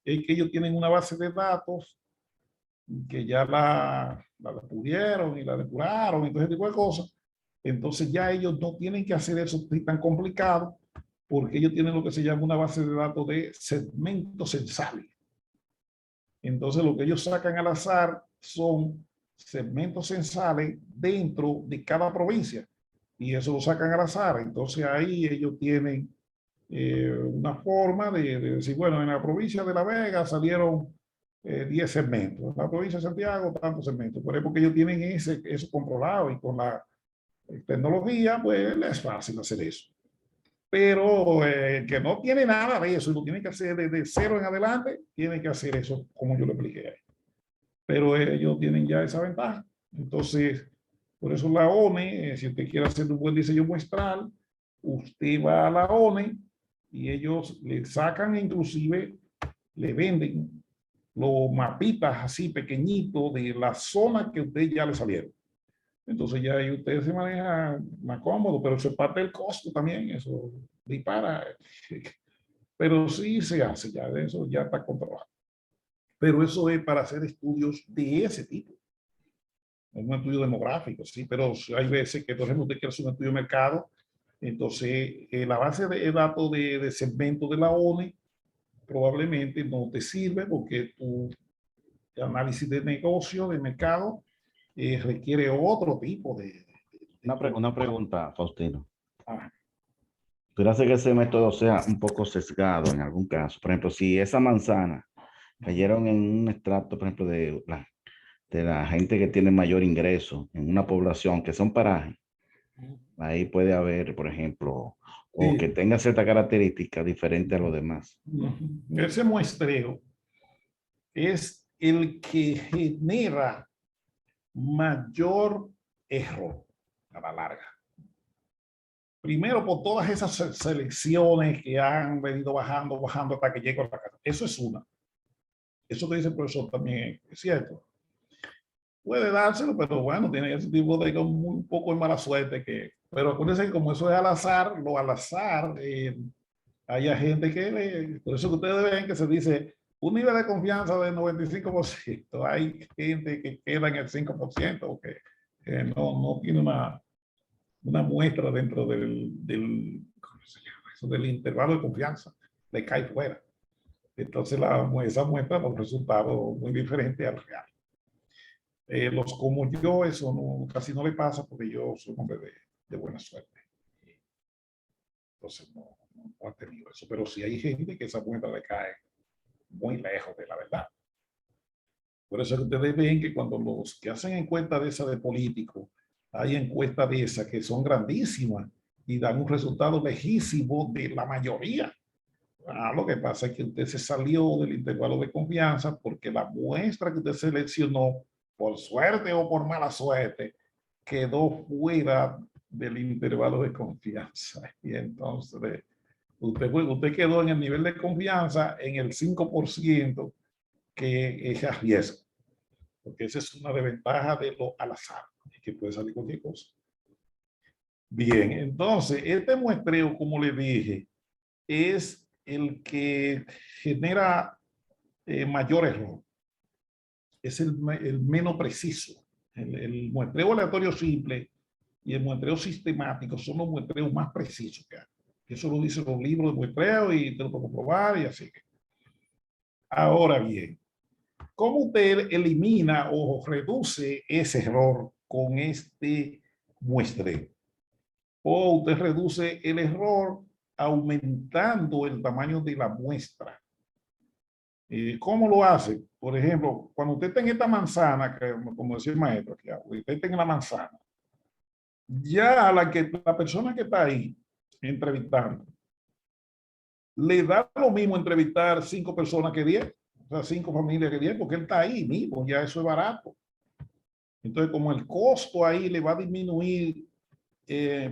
Es que ellos tienen una base de datos que ya la pudieron y la depuraron y todo ese tipo de cosas. Entonces ya ellos no tienen que hacer eso tan complicado porque ellos tienen lo que se llama una base de datos de segmentos censales. Entonces lo que ellos sacan al azar son segmentos censales dentro de cada provincia y eso lo sacan al azar. Entonces ahí ellos tienen una forma de decir, bueno, en la provincia de La Vega salieron 10 segmentos, en la provincia de Santiago tantos segmentos, por eso porque ellos tienen eso controlado y con la tecnología pues les es fácil hacer eso. Pero que no tiene nada de eso y lo tiene que hacer desde cero en adelante, tiene que hacer eso como yo le expliqué ahí. Pero ellos tienen ya esa ventaja. Entonces, por eso la ONE, si usted quiere hacer un buen diseño muestral, usted va a la ONE y ellos le sacan, inclusive le venden los mapitas así pequeñitos de la zona que usted ya le salieron. Entonces ya ahí usted se maneja más cómodo, pero eso es parte del costo también, eso dispara. Pero sí se hace ya, de eso ya está controlado. Pero eso es para hacer estudios de ese tipo. Un estudio demográfico, sí, pero hay veces que, por ejemplo, usted quiere hacer un estudio de mercado, entonces la base de datos de segmento de la ONE probablemente no te sirve porque tu análisis de negocio, de mercado, requiere otro tipo de Una pregunta, Faustino. Ah, Pero hace que ese método sea un poco sesgado en algún caso. Por ejemplo, si esa manzana cayeron en un extracto, por ejemplo, de la gente que tiene mayor ingreso en una población, que son parajes, ahí puede haber, por ejemplo, o que tenga cierta característica diferente a los demás. ese muestreo es el que genera mayor error a la larga. Primero, por todas esas selecciones que han venido bajando hasta que llego a la casa. Eso es una. Eso que dice el profesor también es cierto. Puede dárselo, pero bueno, tiene ese tipo de un poco de mala suerte. Pero acuérdense que como eso es al azar, hay gente que por eso que ustedes ven que se dice un nivel de confianza del 95%. Hay gente que queda en el 5% o que no tiene una muestra dentro ¿cómo se llama eso? Del intervalo de confianza, le cae fuera. Entonces esa muestra da un resultado muy diferente al real. Los como yo, eso casi no le pasa porque yo soy un hombre de buena suerte. Entonces no ha tenido eso. Pero sí hay gente que esa muestra le cae muy lejos de la verdad. Por eso es que ustedes ven que cuando los que hacen encuestas de esa de políticos, hay encuestas de esas que son grandísimas y dan un resultado lejísimo de la mayoría. Lo que pasa es que usted se salió del intervalo de confianza porque la muestra que usted seleccionó, por suerte o por mala suerte, quedó fuera del intervalo de confianza. Y entonces usted quedó en el nivel de confianza en el 5% que es a riesgo. Porque esa es una desventaja de lo al azar, que puede salir cualquier cosa. Bien, entonces, este muestreo, como le dije, es el que genera mayor error. Es el menos preciso. El muestreo aleatorio simple y el muestreo sistemático son los muestreos más precisos que hay. Eso lo dicen los libros de muestreo y te lo puedo comprobar y así. Ahora bien, ¿cómo usted elimina o reduce ese error con este muestreo? O usted reduce el error aumentando el tamaño de la muestra. ¿Cómo lo hace? Por ejemplo, cuando usted tenga esta manzana, que, como decía el maestro, que usted tenga la manzana, ya la persona que está ahí entrevistando, le da lo mismo entrevistar 5 personas que 10, o sea, 5 familias que 10, porque él está ahí mismo, ya eso es barato. Entonces, como el costo ahí le va a disminuir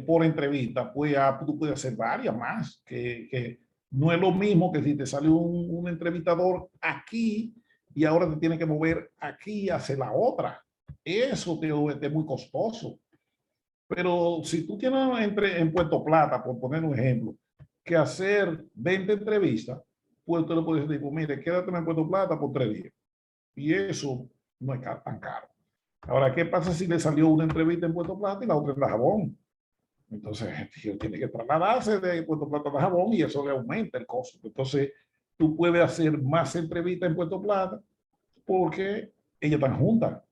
por entrevista, pues ya tú puedes hacer varias más, que no es lo mismo que si te sale un entrevistador aquí y ahora te tiene que mover aquí hacia la otra. Eso te es muy costoso. Pero si tú tienes en Puerto Plata, por poner un ejemplo, que hacer 20 entrevistas, pues tú le puedes decir, pues mire, quédate en Puerto Plata por 3 días. Y eso no es tan caro. Ahora, ¿qué pasa si le salió una entrevista en Puerto Plata y la otra en Dajabón? Entonces, él tiene que trasladarse de Puerto Plata a Dajabón y eso le aumenta el costo. Entonces, tú puedes hacer más entrevistas en Puerto Plata porque ellas están juntas.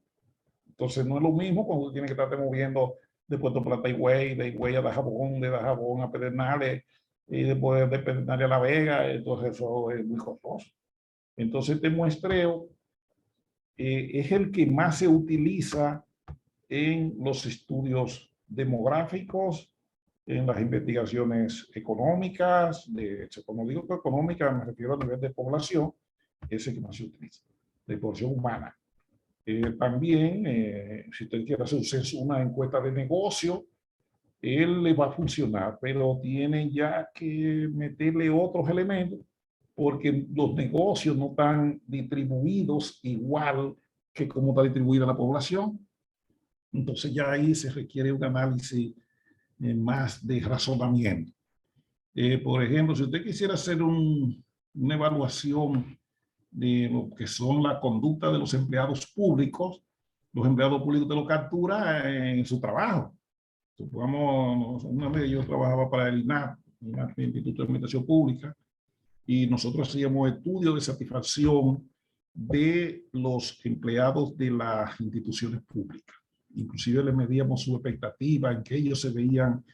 Entonces, no es lo mismo cuando tú tienes que estarte moviendo de Puerto Plata a Higüey, de Higüey a Dajabón, de Dajabón a Pedernales, y después de Pedernales a La Vega. Entonces, eso es muy costoso. Entonces, este muestreo es el que más se utiliza en los estudios demográficos, en las investigaciones económicas, cuando digo económica me refiero a nivel de población, ese que más se utiliza, de población humana. También, si usted quiere hacer una encuesta de negocio, él le va a funcionar, pero tiene ya que meterle otros elementos porque los negocios no están distribuidos igual que como está distribuida la población. Entonces ya ahí se requiere un análisis más de razonamiento. Por ejemplo, si usted quisiera hacer una evaluación de lo que son la conducta de los empleados públicos te lo captura en su trabajo. Supongamos, una vez yo trabajaba para el INAP, el Instituto de Administración Pública, y nosotros hacíamos estudios de satisfacción de los empleados de las instituciones públicas. Inclusive le medíamos su expectativa, en que ellos se veían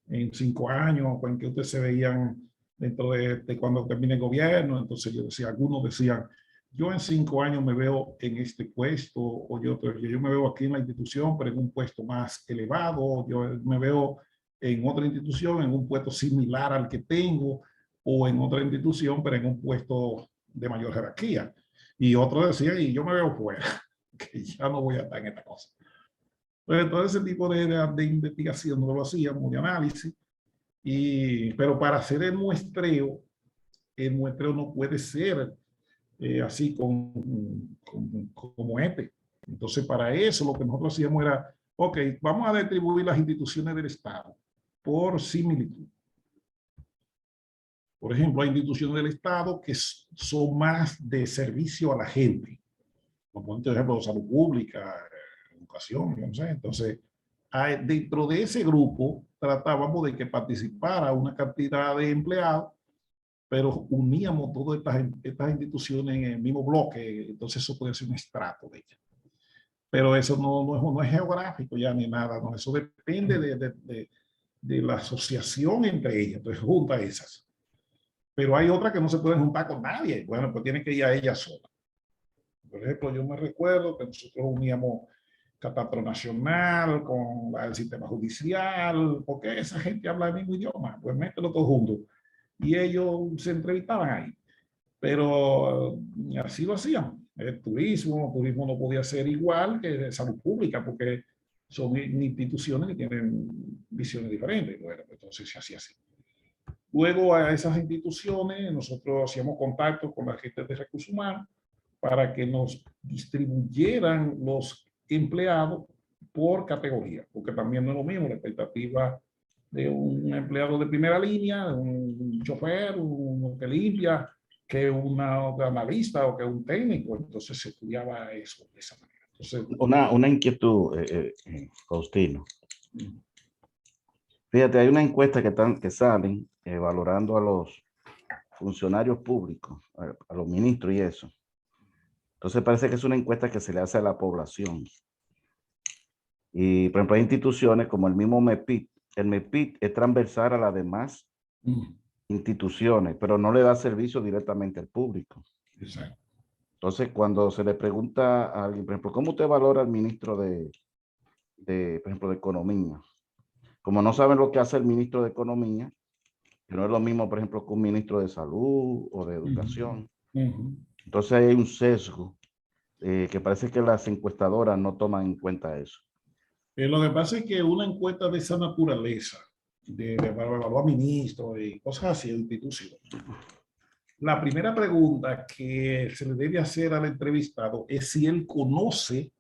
en 5 años, o en que ustedes se veían dentro de cuando termine el gobierno. Entonces yo decía, algunos decían, yo en 5 años me veo en este puesto, o yo me veo aquí en la institución, pero en un puesto más elevado, yo me veo en otra institución, en un puesto similar al que tengo, o en otra institución, pero en un puesto de mayor jerarquía. Y otro decía, y yo me veo fuera, que ya no voy a estar en esta cosa. Entonces, todo ese tipo de investigación no lo hacíamos, de análisis, pero para hacer el muestreo no puede ser así como este. Entonces, para eso lo que nosotros hacíamos era, ok, vamos a distribuir las instituciones del Estado por similitud. Por ejemplo, hay instituciones del Estado que son más de servicio a la gente. Por ejemplo, salud pública, educación, no sé. Entonces, dentro de ese grupo tratábamos de que participara una cantidad de empleados, pero uníamos todas estas instituciones en el mismo bloque. Entonces, eso puede ser un estrato de ellas. Pero eso no es geográfico ya ni nada, no. Eso depende de la asociación entre ellas. Entonces, junta esas. Pero hay otras que no se pueden juntar con nadie. Bueno, pues tienen que ir a ellas solas. Por ejemplo, yo me recuerdo que nosotros uníamos Catastro Nacional con el sistema judicial, porque esa gente habla el mismo idioma, pues mételo todo junto. Y ellos se entrevistaban ahí. Pero así lo hacían. El turismo no podía ser igual que salud pública, porque son instituciones que tienen visiones diferentes. Bueno, entonces se hacía así. Luego a esas instituciones nosotros hacíamos contacto con la gente de recursos humanos para que nos distribuyeran los empleados por categoría, porque también no es lo mismo la expectativa de un empleado de primera línea, un chofer, uno que limpia, que una analista o que un técnico. Entonces se estudiaba eso de esa manera. Entonces, una inquietud, Faustino. Fíjate, hay una encuesta que salen valorando a los funcionarios públicos, a los ministros y eso. Entonces parece que es una encuesta que se le hace a la población. Y, por ejemplo, hay instituciones como el mismo MEPIT. El MEPIT es transversal a las demás instituciones, pero no le da servicio directamente al público. Exacto. Entonces, cuando se le pregunta a alguien, por ejemplo, ¿cómo usted valora al ministro por ejemplo, de Economía? Como no saben lo que hace el ministro de Economía, que no es lo mismo, por ejemplo, que un ministro de salud o de educación. Ujú. Entonces hay un sesgo que parece que las encuestadoras no toman en cuenta eso. Lo que pasa es que una encuesta de esa naturaleza, para evaluar ministros y cosas así, de instituciones, la primera pregunta que se le debe hacer al entrevistado es si él conoce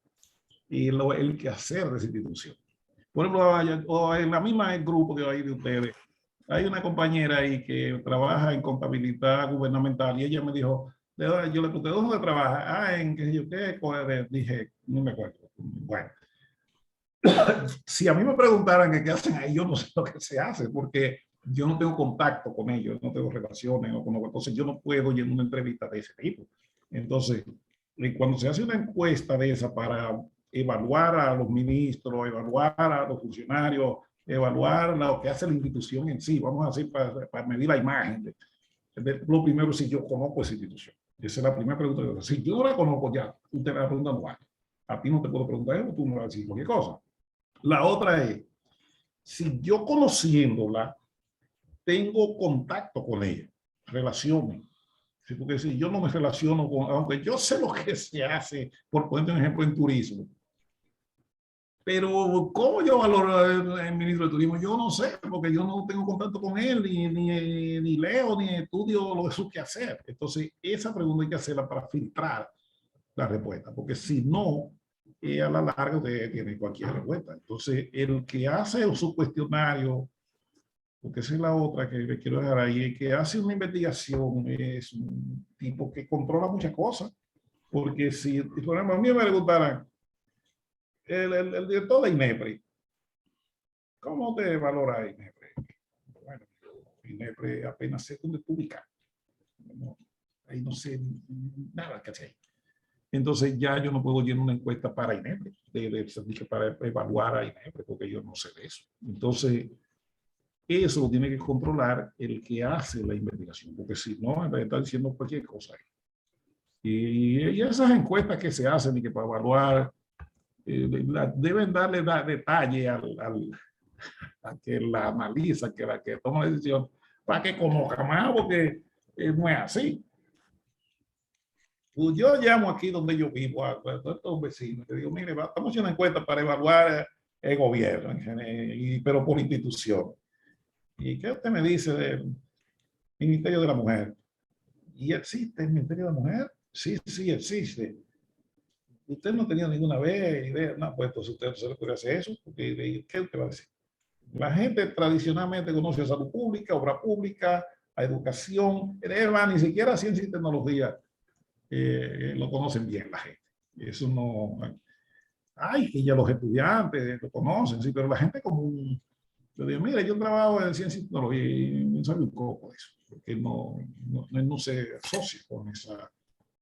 el quehacer de esa institución. Por ejemplo, o en la misma grupo que hay de ustedes, hay una compañera ahí que trabaja en contabilidad gubernamental y ella me dijo, yo le pregunté, ¿dónde trabaja? Ah, en qué sé yo qué, dije, no me acuerdo. Bueno, si a mí me preguntaran qué hacen ahí, yo no sé lo que se hace, porque yo no tengo contacto con ellos, no tengo relaciones, entonces yo no puedo ir en una entrevista de ese tipo. Entonces, cuando se hace una encuesta de esa para evaluar a los ministros, evaluar a los funcionarios, evaluar lo que hace la institución en sí, vamos a decir, para medir la imagen. Lo primero es si yo conozco esa institución. Esa es la primera pregunta. Si yo no la conozco, ya, usted me va preguntando algo. A ti no te puedo preguntar eso, tú me vas a decir cualquier cosa. La otra es, si yo conociéndola, tengo contacto con ella, relaciones. Sí, porque si yo no me relaciono con, aunque yo sé lo que se hace, por poner un ejemplo en turismo, pero ¿cómo yo valoro al ministro de Turismo? Yo no sé, porque yo no tengo contacto con él, ni leo, ni estudio lo de su quehacer. Entonces, esa pregunta hay que hacerla para filtrar la respuesta, porque si no, a la larga usted tiene cualquier respuesta. Entonces, el que hace su cuestionario, porque esa es la otra que le quiero dejar ahí, el que hace una investigación es un tipo que controla muchas cosas, porque si, por ejemplo, a mí me preguntaran, el director de INEPRE, ¿cómo te valora INEPRE? Bueno, INEPRE apenas sé dónde publicar. No, ahí no sé nada que hacer. Entonces ya yo no puedo llenar una encuesta para INEPRE, para evaluar a INEPRE, porque yo no sé de eso. Entonces, eso lo tiene que controlar el que hace la investigación, porque si no, está diciendo cualquier cosa. Y esas encuestas que se hacen y que para evaluar, deben darle detalle a que la analiza, que la que toma la decisión, para que conozca más, porque no es así. Pues yo llamo aquí donde yo vivo a estos vecinos, le digo, mire, estamos haciendo una encuesta para evaluar el gobierno, pero por institución. ¿Y qué usted me dice del Ministerio de la Mujer? ¿Y existe el Ministerio de la Mujer? Sí, sí, existe. Usted no tenía ninguna vez idea, no, pues entonces usted no se le puede hacer eso, porque ¿qué usted va a decir? La gente tradicionalmente conoce a salud pública, obra pública, a educación, ni siquiera ciencia y tecnología lo conocen bien la gente. Eso no... Ay, que ya los estudiantes lo conocen, sí, pero la gente común... Yo digo, mira, yo trabajo en ciencia y tecnología y no sabe un poco de eso, porque no se asocia con esa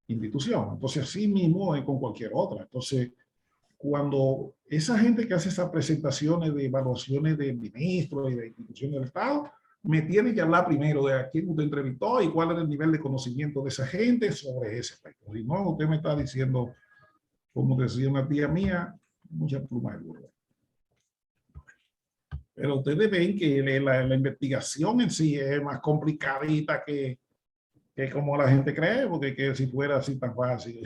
institución. Entonces, así mismo es con cualquier otra. Entonces, cuando esa gente que hace esas presentaciones de evaluaciones de ministros y de instituciones del Estado, me tiene que hablar primero de a quién usted entrevistó y cuál es el nivel de conocimiento de esa gente sobre ese aspecto. Si no, usted me está diciendo, como decía una tía mía, mucha pluma de burro. Pero ustedes ven que la investigación en sí es más complicadita que como la gente cree, porque que si fuera así tan fácil,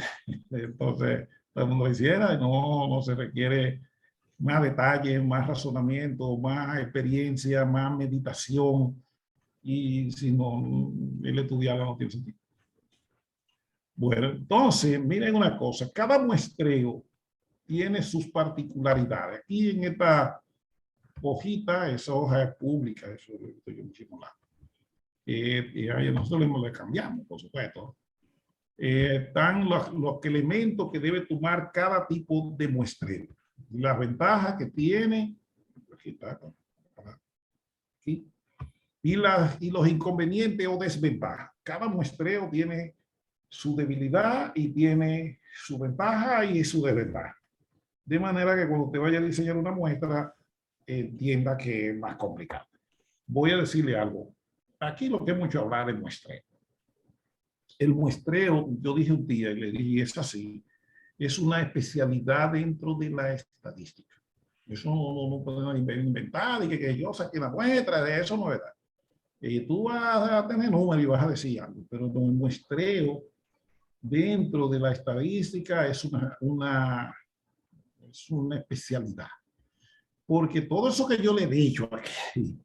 entonces todo el mundo lo hiciera, no se requiere más detalle, más razonamiento, más experiencia, más meditación, y si no, el estudiarlo no tiene sentido. Bueno, entonces, miren una cosa, cada muestreo tiene sus particularidades. Aquí en esta hojita, esa hoja es pública, eso lo estoy muchísimo lado. Y ahí nosotros le cambiamos, por supuesto. Están los elementos que debe tomar cada tipo de muestreo. Las ventajas que tiene, aquí está, aquí, y los inconvenientes o desventajas. Cada muestreo tiene su debilidad y tiene su ventaja y su desventaja. De manera que cuando usted vaya a diseñar una muestra, entienda que es más complicado. Voy a decirle algo. Aquí lo que hemos hecho hablar es muestreo. El muestreo, yo dije un día y le dije, es así, es una especialidad dentro de la estadística. Eso no podemos inventar y que yo saqué la muestra, de eso no es verdad. Tú vas a tener números y vas a decir algo, pero el muestreo dentro de la estadística es es una especialidad. Porque todo eso que yo le he dicho aquí,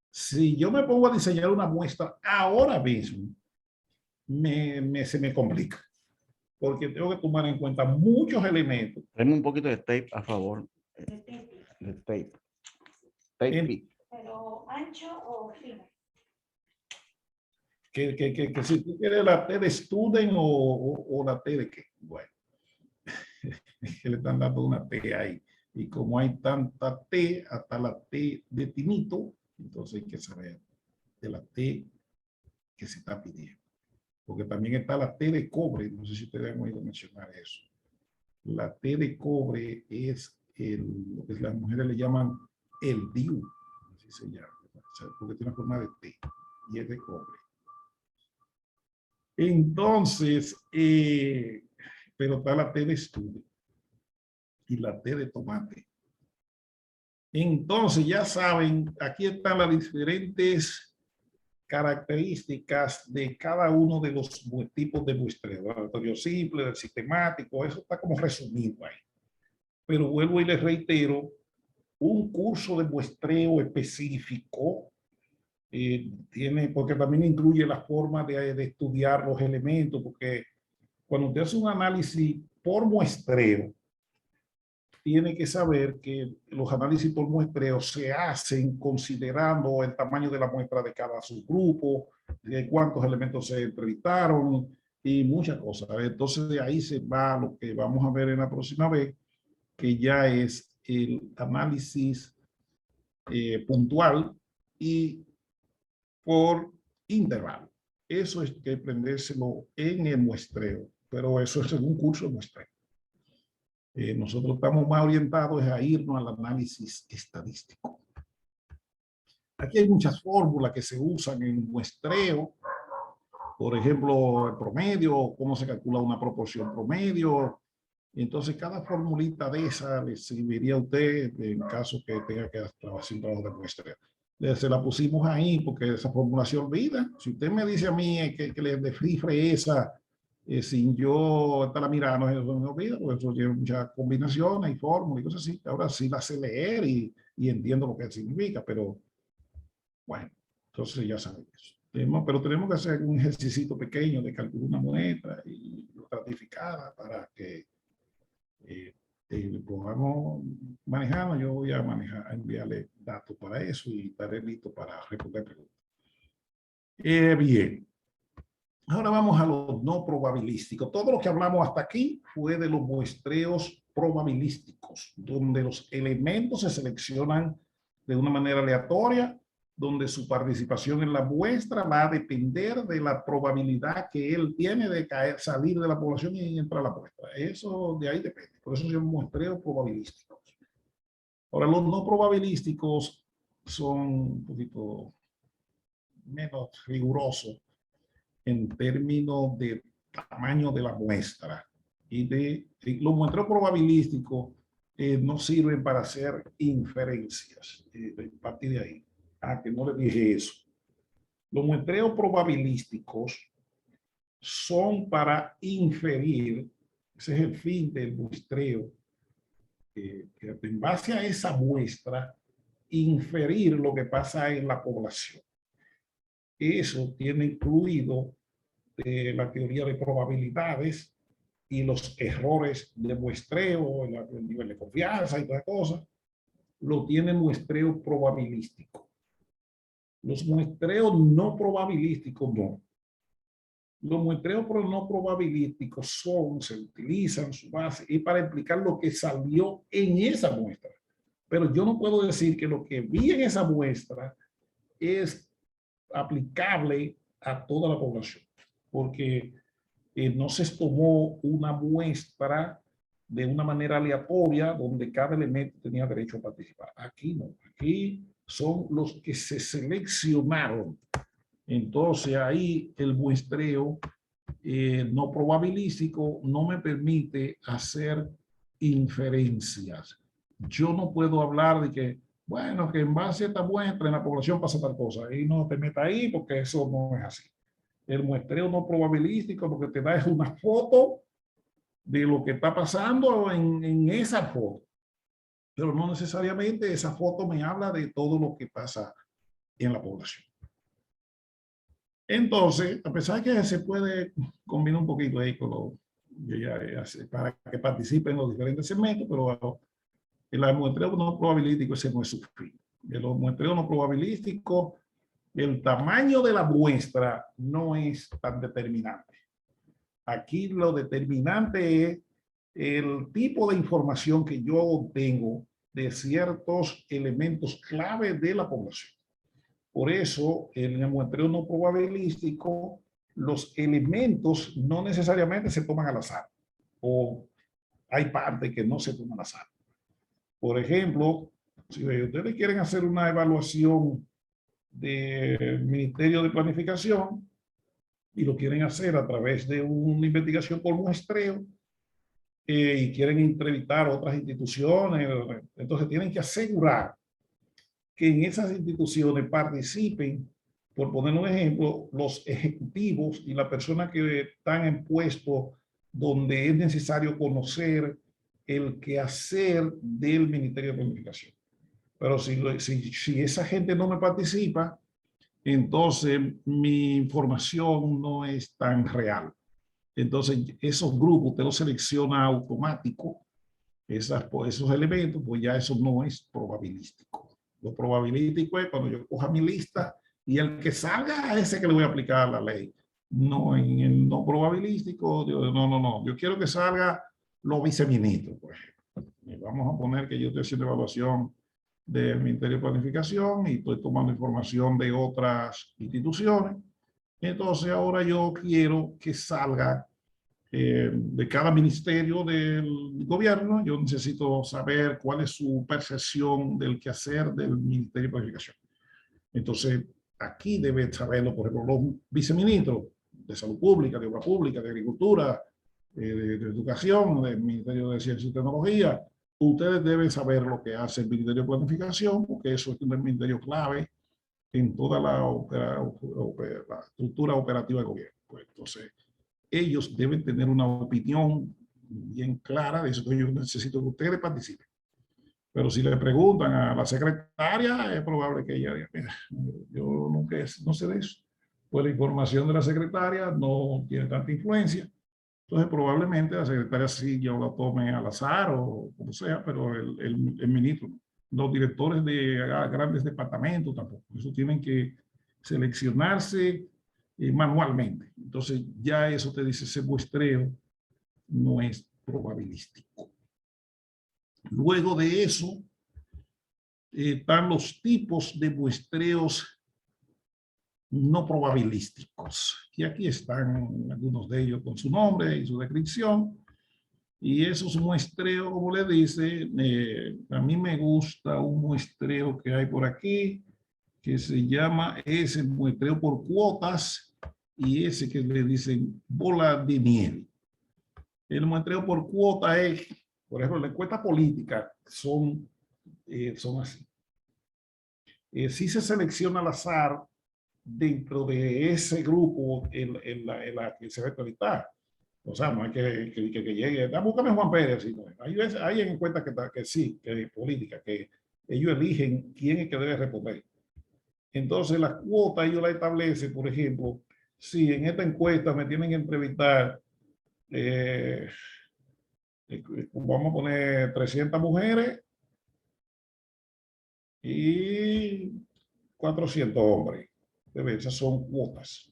si yo me pongo a diseñar una muestra ahora mismo, se me complica. Porque tengo que tomar en cuenta muchos elementos. Tenemos un poquito de tape a favor. De tape. Tape. ¿Pero ancho o fino? Que si tú quieres la T de student o la T de qué. Bueno, que le están dando una T ahí. Y como hay tanta T, hasta la T de tinito, entonces hay que saber de la T que se está pidiendo. Porque también está la T de cobre, no sé si ustedes han oído mencionar eso. La T de cobre es lo que las mujeres le llaman el DIU, así se llama, porque tiene forma de T y es de cobre. Entonces, pero está la T de estudio y la T de tomate. Entonces, ya saben, aquí están las diferentes características de cada uno de los tipos de muestreo, del aleatorio simple, del sistemático, eso está como resumido ahí. Pero vuelvo y les reitero, un curso de muestreo específico porque también incluye la forma de estudiar los elementos, porque cuando usted hace un análisis por muestreo, tiene que saber que los análisis por muestreo se hacen considerando el tamaño de la muestra de cada subgrupo, de cuántos elementos se entrevistaron y muchas cosas. Entonces de ahí se va lo que vamos a ver en la próxima vez, que ya es el análisis puntual y por intervalo. Eso es que aprendérselo en el muestreo, pero eso es en un curso de muestreo. Nosotros estamos más orientados a irnos al análisis estadístico. Aquí hay muchas fórmulas que se usan en muestreo. Por ejemplo, el promedio, cómo se calcula una proporción promedio. Entonces, cada formulita de esa le serviría a usted en caso que tenga que hacer un trabajo de muestreo. Se la pusimos ahí porque esa fórmula se olvida. Si usted me dice a mí que le descifre esa sin yo estar mirando, eso me olvida, porque eso tiene muchas combinaciones y fórmulas y cosas así. Ahora sí la sé leer y entiendo lo que significa, pero bueno, entonces ya saben eso. Pero tenemos que hacer un ejercicio pequeño de calcular una muestra y estratificada para que podamos manejarlo. Yo voy a enviarle datos para eso y estaré listo para responder preguntas. Bien. Ahora vamos a los no probabilísticos. Todo lo que hablamos hasta aquí fue de los muestreos probabilísticos, donde los elementos se seleccionan de una manera aleatoria, donde su participación en la muestra va a depender de la probabilidad que él tiene de salir de la población y entrar a la muestra. Eso de ahí depende. Por eso son muestreos probabilísticos. Ahora, los no probabilísticos son un poquito menos rigurosos en términos de tamaño de la muestra y los muestreos probabilísticos no sirven para hacer inferencias. A partir de ahí, que no le dije eso. Los muestreos probabilísticos son para inferir, ese es el fin del muestreo, que en base a esa muestra, inferir lo que pasa en la población. Eso tiene incluido la teoría de probabilidades y los errores de muestreo, el nivel de confianza y todas cosas, lo tiene muestreo probabilístico. Los muestreos no probabilísticos no. Los muestreos no probabilísticos se utilizan su base y para explicar lo que salió en esa muestra. Pero yo no puedo decir que lo que vi en esa muestra es aplicable a toda la población, porque no se tomó una muestra de una manera aleatoria donde cada elemento tenía derecho a participar. Aquí no, aquí son los que se seleccionaron. Entonces ahí el muestreo no probabilístico no me permite hacer inferencias. Yo no puedo hablar de que bueno, que en base a esta muestra en la población pasa tal cosa. Y no te metas ahí porque eso no es así. El muestreo no probabilístico lo que te da es una foto de lo que está pasando en esa foto. Pero no necesariamente esa foto me habla de todo lo que pasa en la población. Entonces, a pesar de que se puede combinar un poquito ahí con lo para que participen en los diferentes segmentos, pero el muestreo no probabilístico ese no es su fin. El muestreo no probabilístico, el tamaño de la muestra no es tan determinante. Aquí lo determinante es el tipo de información que yo obtengo de ciertos elementos clave de la población. Por eso, en el muestreo no probabilístico, los elementos no necesariamente se toman al azar, o hay partes que no se toman al azar. Por ejemplo, si ustedes quieren hacer una evaluación del Ministerio de Planificación y lo quieren hacer a través de una investigación por muestreo, y quieren entrevistar a otras instituciones, entonces tienen que asegurar que en esas instituciones participen, por poner un ejemplo, los ejecutivos y las personas que están en puestos donde es necesario conocer el quehacer del Ministerio de Planificación. Pero si esa gente no me participa, entonces mi información no es tan real. Entonces, esos grupos usted los selecciona automático, esos elementos, pues ya eso no es probabilístico. Lo probabilístico es cuando yo coja mi lista y el que salga a ese que le voy a aplicar la ley. No, en el no probabilístico, no. Yo quiero que salga los viceministros, por ejemplo. Y vamos a poner que yo estoy haciendo evaluación del Ministerio de Planificación y estoy tomando información de otras instituciones. Entonces ahora yo quiero que salga de cada ministerio del gobierno. Yo necesito saber cuál es su percepción del quehacer del Ministerio de Planificación. Entonces, aquí debe saberlo, por ejemplo, los viceministros de Salud Pública, de Obra Pública, de Agricultura, de Educación, del Ministerio de Ciencia y Tecnología. Ustedes deben saber lo que hace el Ministerio de Planificación, porque eso es un ministerio clave en toda la estructura operativa del gobierno. Pues, entonces, ellos deben tener una opinión bien clara de eso. Yo necesito que ustedes participen. Pero si le preguntan a la secretaria, es probable que ella diga, mira, yo nunca no sé de eso. Pues la información de la secretaria no tiene tanta influencia. Entonces probablemente la secretaria sí yo la tome al azar o como sea, pero el ministro, los directores de grandes departamentos tampoco. Eso tienen que seleccionarse manualmente. Entonces ya eso te dice, ese muestreo no es probabilístico. Luego de eso están los tipos de muestreos no probabilísticos. Y aquí están algunos de ellos con su nombre y su descripción. Y esos muestreos, como le dice, a mí me gusta un muestreo que hay por aquí, que se llama, es el muestreo por cuotas, y ese que le dicen bola de nieve. El muestreo por cuota es, por ejemplo, la encuesta política son así. Si se selecciona al azar dentro de ese grupo en la que se va a entrevistar. O sea, no hay que llegue, búscame Juan Pérez. ¿Sí? Hay en cuenta que sí, que es política, que ellos eligen quién es que debe responder. Entonces, la cuota ellos la establecen, por ejemplo, si en esta encuesta me tienen que entrevistar, vamos a poner 300 mujeres y 400 hombres. Esas son cuotas.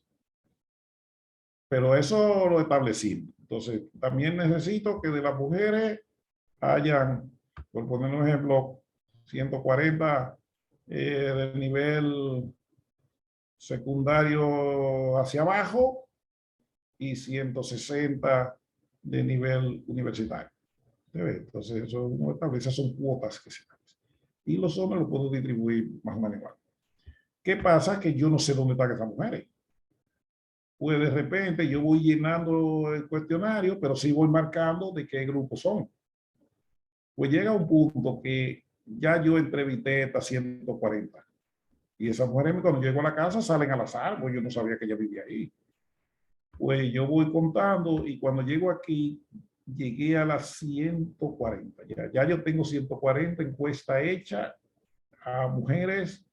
Pero eso lo establecimos. Entonces, también necesito que de las mujeres hayan, por poner un ejemplo, 140 del nivel secundario hacia abajo y 160 de nivel universitario. Entonces, eso no establece, son cuotas que se establecen. Y los hombres los puedo distribuir más o menos igual. ¿Qué pasa? Que yo no sé dónde están esas mujeres. Pues de repente yo voy llenando el cuestionario, pero sí voy marcando de qué grupos son. Pues llega un punto que ya yo entrevisté hasta 140. Y esas mujeres cuando llego a la casa salen al azar, pues yo no sabía que ella vivía ahí. Pues yo voy contando y cuando llego aquí, llegué a las 140. Ya yo tengo 140 encuestas hechas a mujeres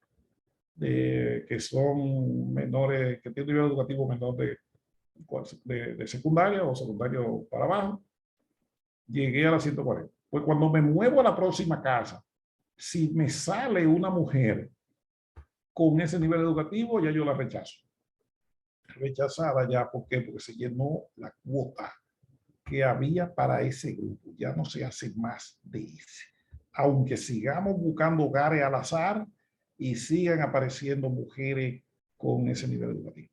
que son menores, que tienen nivel educativo menor de secundaria o secundario para abajo. Llegué a las 140. Pues cuando me muevo a la próxima casa, si me sale una mujer con ese nivel educativo, ya yo la rechazo. Rechazada ya, ¿por qué? Porque se llenó la cuota que había para ese grupo. Ya no se hace más de ese. Aunque sigamos buscando hogares al azar y sigan apareciendo mujeres con ese nivel educativo.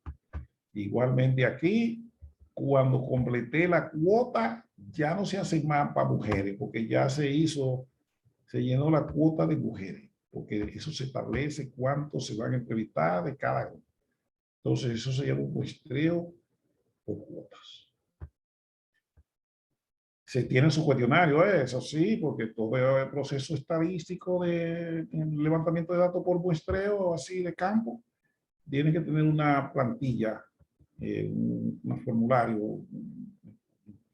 Igualmente aquí, cuando completé la cuota, ya no se hace más para mujeres, porque ya se llenó la cuota de mujeres, porque eso se establece cuántos se van a entrevistar de cada grupo. Entonces, eso se llama un muestreo por cuotas. Se tiene su cuestionario, eso sí, porque todo el proceso estadístico de levantamiento de datos por muestreo, así de campo, tiene que tener una plantilla, un formulario.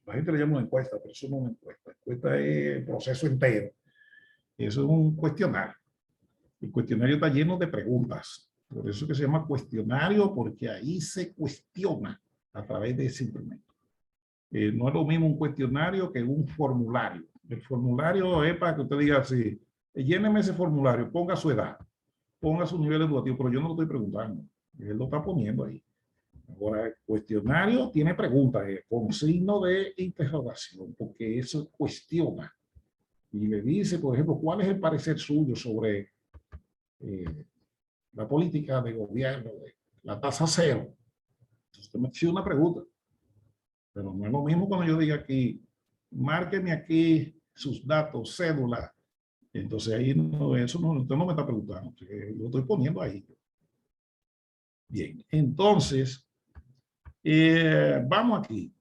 La gente le llama una encuesta, pero eso no es una encuesta. La encuesta es el proceso entero. Eso es un cuestionario. El cuestionario está lleno de preguntas. Por eso que se llama cuestionario, porque ahí se cuestiona a través de ese instrumento. No es lo mismo un cuestionario que un formulario. El formulario es para que usted diga así, lléneme ese formulario, ponga su edad, ponga su nivel educativo, pero yo no lo estoy preguntando. Él lo está poniendo ahí. Ahora, el cuestionario tiene preguntas con signo de interrogación, porque eso cuestiona. Y le dice, por ejemplo, ¿cuál es el parecer suyo sobre la política de gobierno, de la tasa cero? Entonces, usted me hace una pregunta. Pero no es lo mismo cuando yo diga aquí, márqueme aquí sus datos, cédula. Entonces ahí no, eso no, usted no me está preguntando, yo lo estoy poniendo ahí. Bien, entonces, vamos aquí.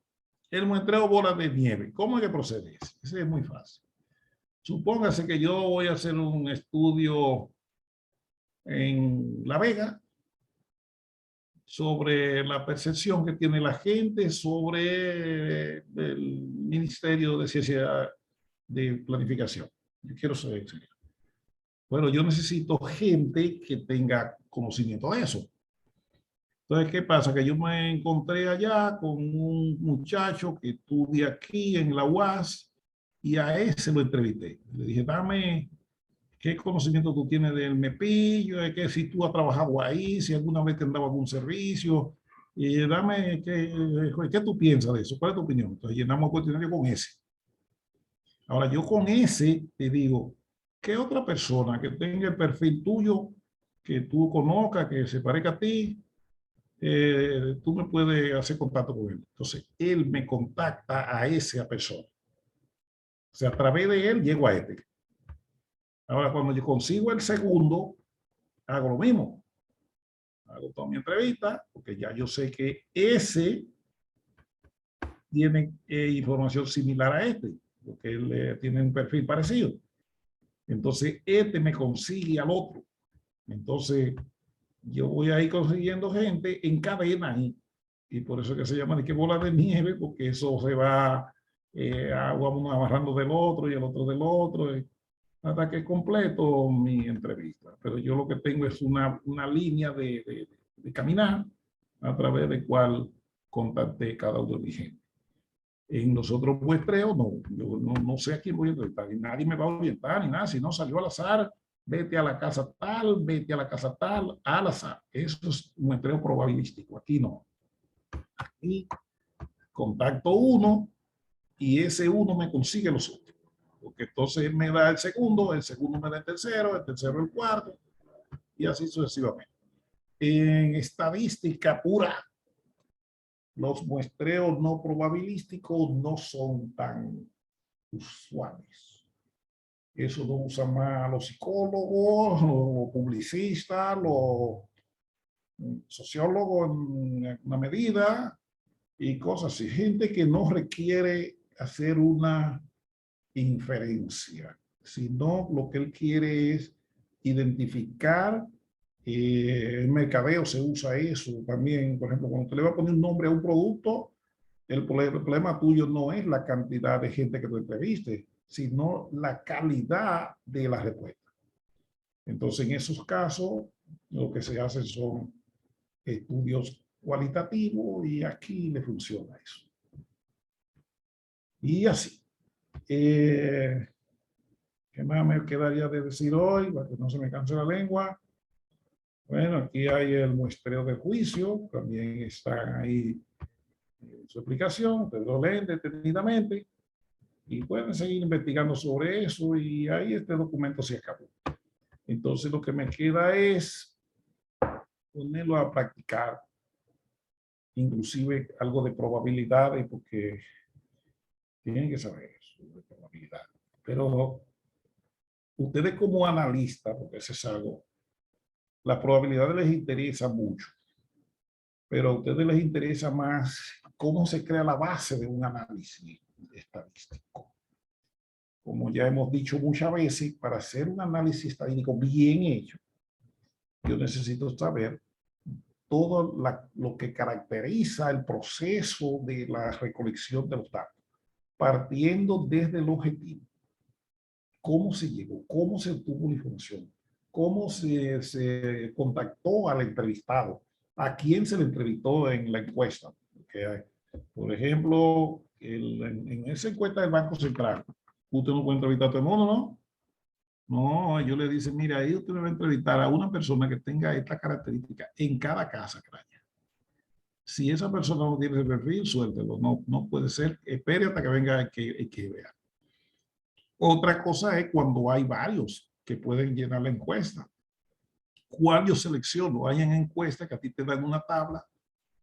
El muestreo bola de nieve. ¿Cómo es que procede? Ese es muy fácil. Supóngase que yo voy a hacer un estudio en La Vega sobre la percepción que tiene la gente sobre el Ministerio de Ciencia de Planificación. Yo quiero saber. Bueno, yo necesito gente que tenga conocimiento de eso. Entonces, ¿qué pasa? Que yo me encontré allá con un muchacho que estudia aquí en la UAS y a ese lo entrevisté. Le dije, dame, ¿qué conocimiento tú tienes del MEPI? Que si tú has trabajado ahí, si alguna vez te han dado algún servicio, y dame, ¿qué tú piensas de eso? ¿Cuál es tu opinión? Entonces llenamos el cuestionario con ese. Ahora yo con ese te digo, ¿qué otra persona que tenga el perfil tuyo, que tú conozcas, que se parezca a ti, tú me puedes hacer contacto con él? Entonces él me contacta a esa persona. O sea, a través de él llego a este. Ahora, cuando yo consigo el segundo, hago lo mismo. Hago toda mi entrevista, porque ya yo sé que ese tiene información similar a este, porque él tiene un perfil parecido. Entonces, este me consigue al otro. Entonces, yo voy a ir consiguiendo gente en cadena ahí. Y por eso es que se llama de que bola de nieve, porque eso se va uno agarrando del otro y el otro del otro. Hasta que completo mi entrevista. Pero yo lo que tengo es una línea de caminar a través de cual contacté cada uno de mi gente. En los otros muestreos, no, yo no sé a quién voy a entrevistar, y nadie me va a orientar ni nada, si no salió al azar, vete a la casa tal, vete a la casa tal, al azar. Eso es un muestreo probabilístico, aquí no. Aquí contacto uno y ese uno me consigue los otros. Porque entonces él me da el segundo me da el tercero el cuarto, y así sucesivamente. En estadística pura, los muestreos no probabilísticos no son tan usuales. Eso lo usan más los psicólogos, los publicistas, los sociólogos en una medida, y cosas así. Gente que no requiere hacer una inferencia, sino lo que él quiere es identificar. En mercadeo se usa eso también. Por ejemplo, cuando te le va a poner un nombre a un producto, el problema tuyo no es la cantidad de gente que tú entrevistes, sino la calidad de la respuesta. Entonces, en esos casos, lo que se hace son estudios cualitativos y aquí le funciona eso. Y así. ¿Qué más me quedaría de decir hoy? Para que no se me canse la lengua. Bueno, aquí hay el muestreo de juicio, también está ahí su explicación, ustedes lo leen detenidamente y pueden seguir investigando sobre eso y ahí este documento se acabó. Entonces lo que me queda es ponerlo a practicar, inclusive algo de probabilidades, porque tienen que saber eso de probabilidad. Pero ustedes como analistas, porque eso es algo, las probabilidades les interesa mucho, pero a ustedes les interesa más cómo se crea la base de un análisis estadístico. Como ya hemos dicho muchas veces, para hacer un análisis estadístico bien hecho, yo necesito saber todo lo que caracteriza el proceso de la recolección de los datos, partiendo desde el objetivo. ¿Cómo se llegó? ¿Cómo se obtuvo la información? ¿Cómo se contactó al entrevistado? ¿A quién se le entrevistó en la encuesta? Porque, por ejemplo, en esa encuesta del Banco Central, usted no puede entrevistar a todo el mundo, ¿no? No, ellos le dicen, mira, ahí usted me va a entrevistar a una persona que tenga esta característica en cada casa que haya. Si esa persona no tiene ese perfil, suéltelo. No puede ser. Espere hasta que venga el que vea. Otra cosa es cuando hay varios que pueden llenar la encuesta. ¿Cuál yo selecciono? Hay en encuesta que a ti te dan una tabla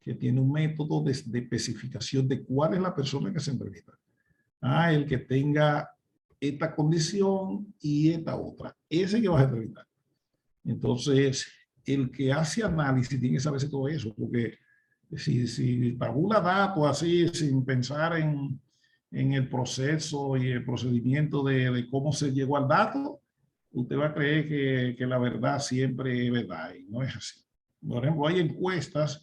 que tiene un método de especificación de cuál es la persona que se entrevista. El que tenga esta condición y esta otra. Ese que vas a entrevistar. Entonces, el que hace análisis tiene que saberse todo eso, porque si tabula datos así, sin pensar en el proceso y el procedimiento de cómo se llegó al dato, usted va a creer que la verdad siempre es verdad, y no es así. Por ejemplo, hay encuestas,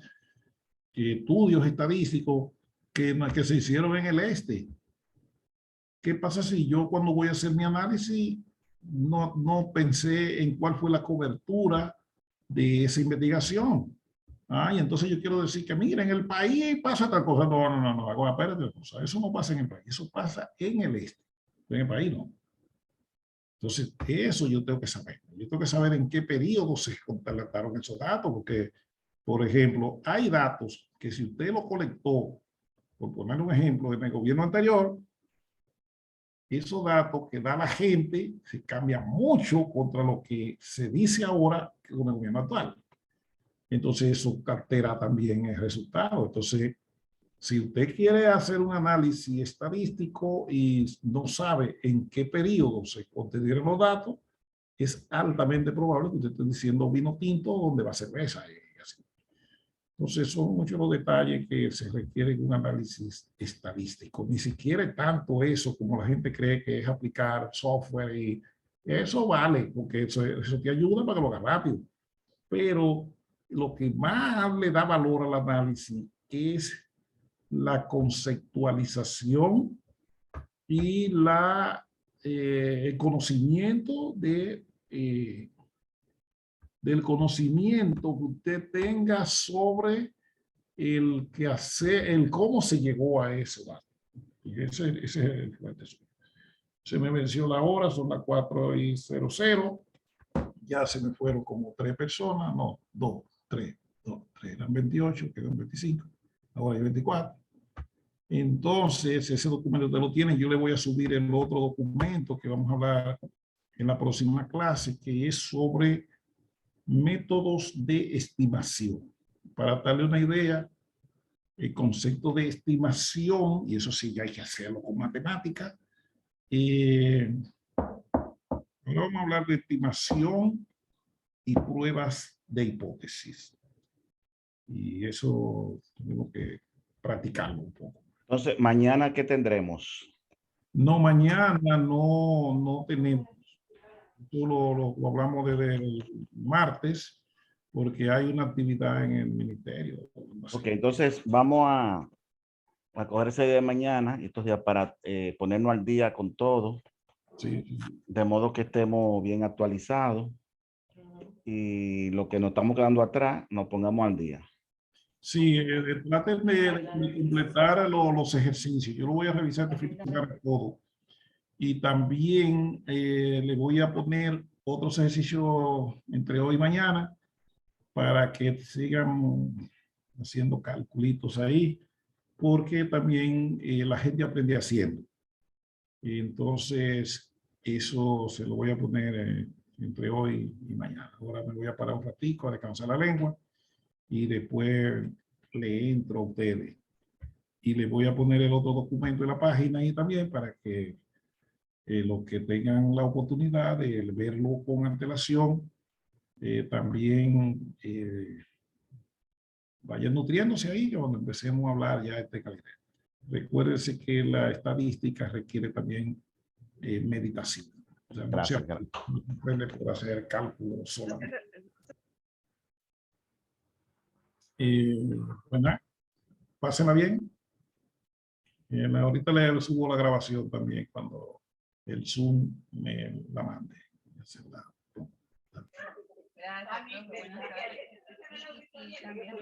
estudios estadísticos que se hicieron en el este. ¿Qué pasa si yo cuando voy a hacer mi análisis no pensé en cuál fue la cobertura de esa investigación? Y entonces yo quiero decir que, mira, en el país pasa tal cosa. No, espérate, eso no pasa en el país, eso pasa en el este, en el país no. Entonces, eso yo tengo que saber. Yo tengo que saber en qué periodo se contrataron esos datos, porque, por ejemplo, hay datos que si usted lo colectó, por poner un ejemplo, en el gobierno anterior, esos datos que da la gente se cambian mucho contra lo que se dice ahora con el gobierno actual. Entonces eso altera también el resultado. Entonces, si usted quiere hacer un análisis estadístico y no sabe en qué periodo se obtuvieron los datos, es altamente probable que usted esté diciendo vino tinto donde va cerveza y así. Entonces son muchos los detalles que se requieren un análisis estadístico. Ni siquiera es tanto eso como la gente cree que es aplicar software y eso vale, porque eso te ayuda para que lo hagas rápido. Pero lo que más le da valor al análisis es la conceptualización y el conocimiento del conocimiento que usted tenga sobre el cómo se llegó a ese dato. Y ese es el fuerte. Se me venció la hora, son las 4:00. Ya se me fueron como 3 personas, no, 3, eran 28, quedan 25, ahora hay 24. Entonces, ese documento usted lo tiene, yo le voy a subir el otro documento que vamos a hablar en la próxima clase, que es sobre métodos de estimación. Para darle una idea, el concepto de estimación, y eso sí, ya hay que hacerlo con matemática. Ahora vamos a hablar de estimación y pruebas de hipótesis. Y eso tenemos que practicarlo un poco. Entonces, mañana, ¿qué tendremos? No, mañana no tenemos. Esto lo hablamos desde el martes porque hay una actividad en el ministerio. Ok, entonces vamos a coger ese día de mañana, estos días para ponernos al día con todo, Sí. de modo que estemos bien actualizados y lo que nos estamos quedando atrás, nos pongamos al día. Sí, traten de completar los ejercicios. Yo lo voy a revisar de finalizar todo. Y también le voy a poner otros ejercicios entre hoy y mañana para que sigan haciendo calculitos ahí, porque también la gente aprende haciendo. Entonces, eso se lo voy a poner entre hoy y mañana. Ahora me voy a parar un ratico a descansar la lengua y después le entro a ustedes. Y les voy a poner el otro documento en la página ahí también para que los que tengan la oportunidad de verlo con antelación, también vayan nutriéndose ahí cuando empecemos a hablar ya de este calidad. Recuérdense que la estadística requiere también meditación. O sea, no se Gracias. aprende por hacer cálculos solamente. Bueno, pásenla bien. Ahorita le subo la grabación también cuando el Zoom me la mande. Gracias, profe. Buenas tardes. Y también